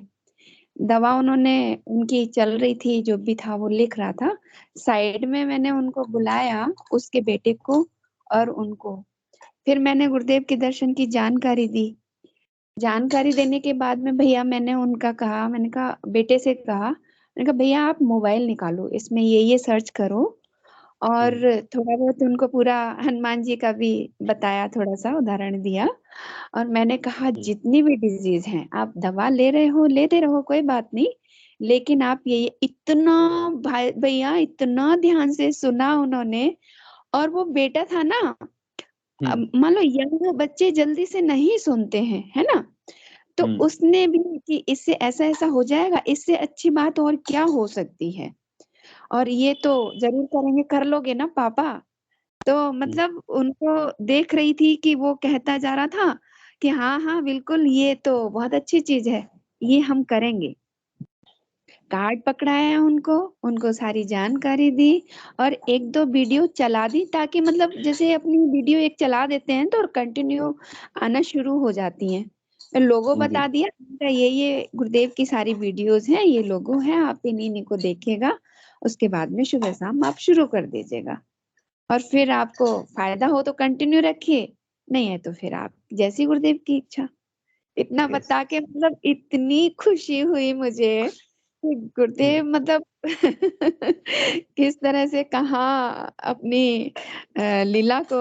दवा उन्होंने उनकी चल रही थी, जो भी था वो लिख रहा था। साइड में मैंने उनको बुलाया, उसके बेटे को और उनको। फिर मैंने गुरुदेव के दर्शन की जानकारी दी। जानकारी देने के बाद में भैया मैंने कहा बेटे से कहा, मैंने कहा भैया आप मोबाइल निकालो, इसमें ये सर्च करो। और थोड़ा बहुत उनको पूरा हनुमान जी का भी बताया, थोड़ा सा उदाहरण दिया। और मैंने कहा जितनी भी डिजीज हैं, आप दवा ले रहे हो, लेते रहो, कोई बात नहीं। लेकिन आप ये इतना, भाई भैया इतना ध्यान से सुना उन्होंने। और वो बेटा था ना, मान लो यंग बच्चे जल्दी से नहीं सुनते हैं, है ना। तो उसने भी कि इससे ऐसा ऐसा हो जाएगा, इससे अच्छी बात और क्या हो सकती है। और ये तो जरूर करेंगे, कर लोगे ना पापा। तो मतलब उनको देख रही थी कि वो कहता जा रहा था कि हाँ हाँ बिल्कुल, ये तो बहुत अच्छी चीज है, ये हम करेंगे। कार्ड पकड़ाया उनको, उनको सारी जानकारी दी, और 1-2 वीडियो चला दी, ताकि मतलब जैसे अपनी वीडियो एक चला देते हैं तो कंटिन्यू आना शुरू हो जाती हैं। लोगो बता दिया, ये गुरुदेव की सारी वीडियोस हैं, ये लोगो है, आप इन्हीं को देखिएगा। उसके बाद में सुबह शाम आप शुरू कर दीजिएगा, और फिर आपको फायदा हो तो कंटिन्यू रखिए, नहीं है तो फिर आप जैसी गुरुदेव की इच्छा। इतना बता के मतलब इतनी खुशी हुई मुझे कि गुरुदेव मतलब किस तरह से कहाँ अपनी लीला को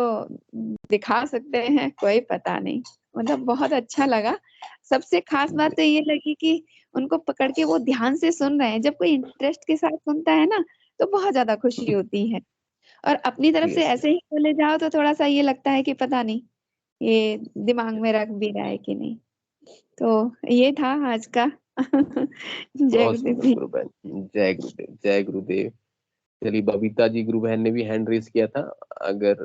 दिखा सकते हैं, कोई पता नहीं। मतलब बहुत अच्छा लगा। सबसे खास बात तो ये लगी कि उनको पकड़ के वो ध्यान से सुन रहे हैं। जब कोई इंटरेस्ट के साथ सुनता है ना, तो बहुत ज्यादा खुशी होती है। और अपनी तरफ से ऐसे ही बोले जाओ तो थोड़ा सा ये लगता है कि पता नहीं ये दिमाग में रख भी रहा है कि नहीं। तो ये था आज का। जय बहुत गुरुदेव सुंदर जी। गुरु बहन, जय गुरुदेव, जय गुरुदेव। चलिए, बबीता जी गुरु बहन ने भी हैंड रेज किया था, अगर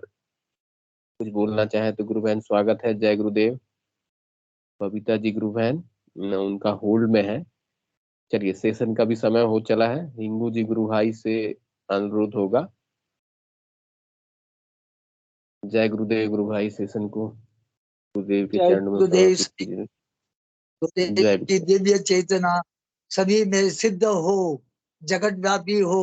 कुछ बोलना चाहे तो गुरु बहन स्वागत है। जय गुरुदेव। बबीता जी गुरु बहन उनका होल्ड में है। चलिए सेशन का भी समय हो चला है। हिंगू जी गुरु भाई से अनुरोध होगा। जय गुरुदेव गुरु भाई, सेशन को गुरुदेव के चरणों में समर्पित कीजिए। गुरुदेव की दिव्य चेतना सभी में सिद्ध हो, जगत व्यापी हो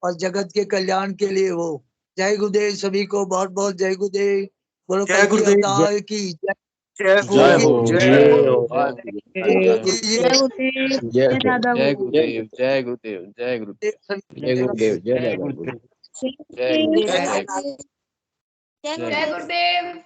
और जगत के कल्याण के लिए हो। जय गुरुदेव। सभी को बहुत बहुत जय गुरुदेव। बोलो जय गुरुदेव। अवतार की जय। जय हो जय हो जय जय हो हो जय गुरुदेव जय गुरुदेव, जय दादा जय गुरु। गुरुदेव जय गुरुदेव जय गुरुदेव जय गुरुदेव, जय दादा गुरु। जय गुरुदेव जय गुरुदेव।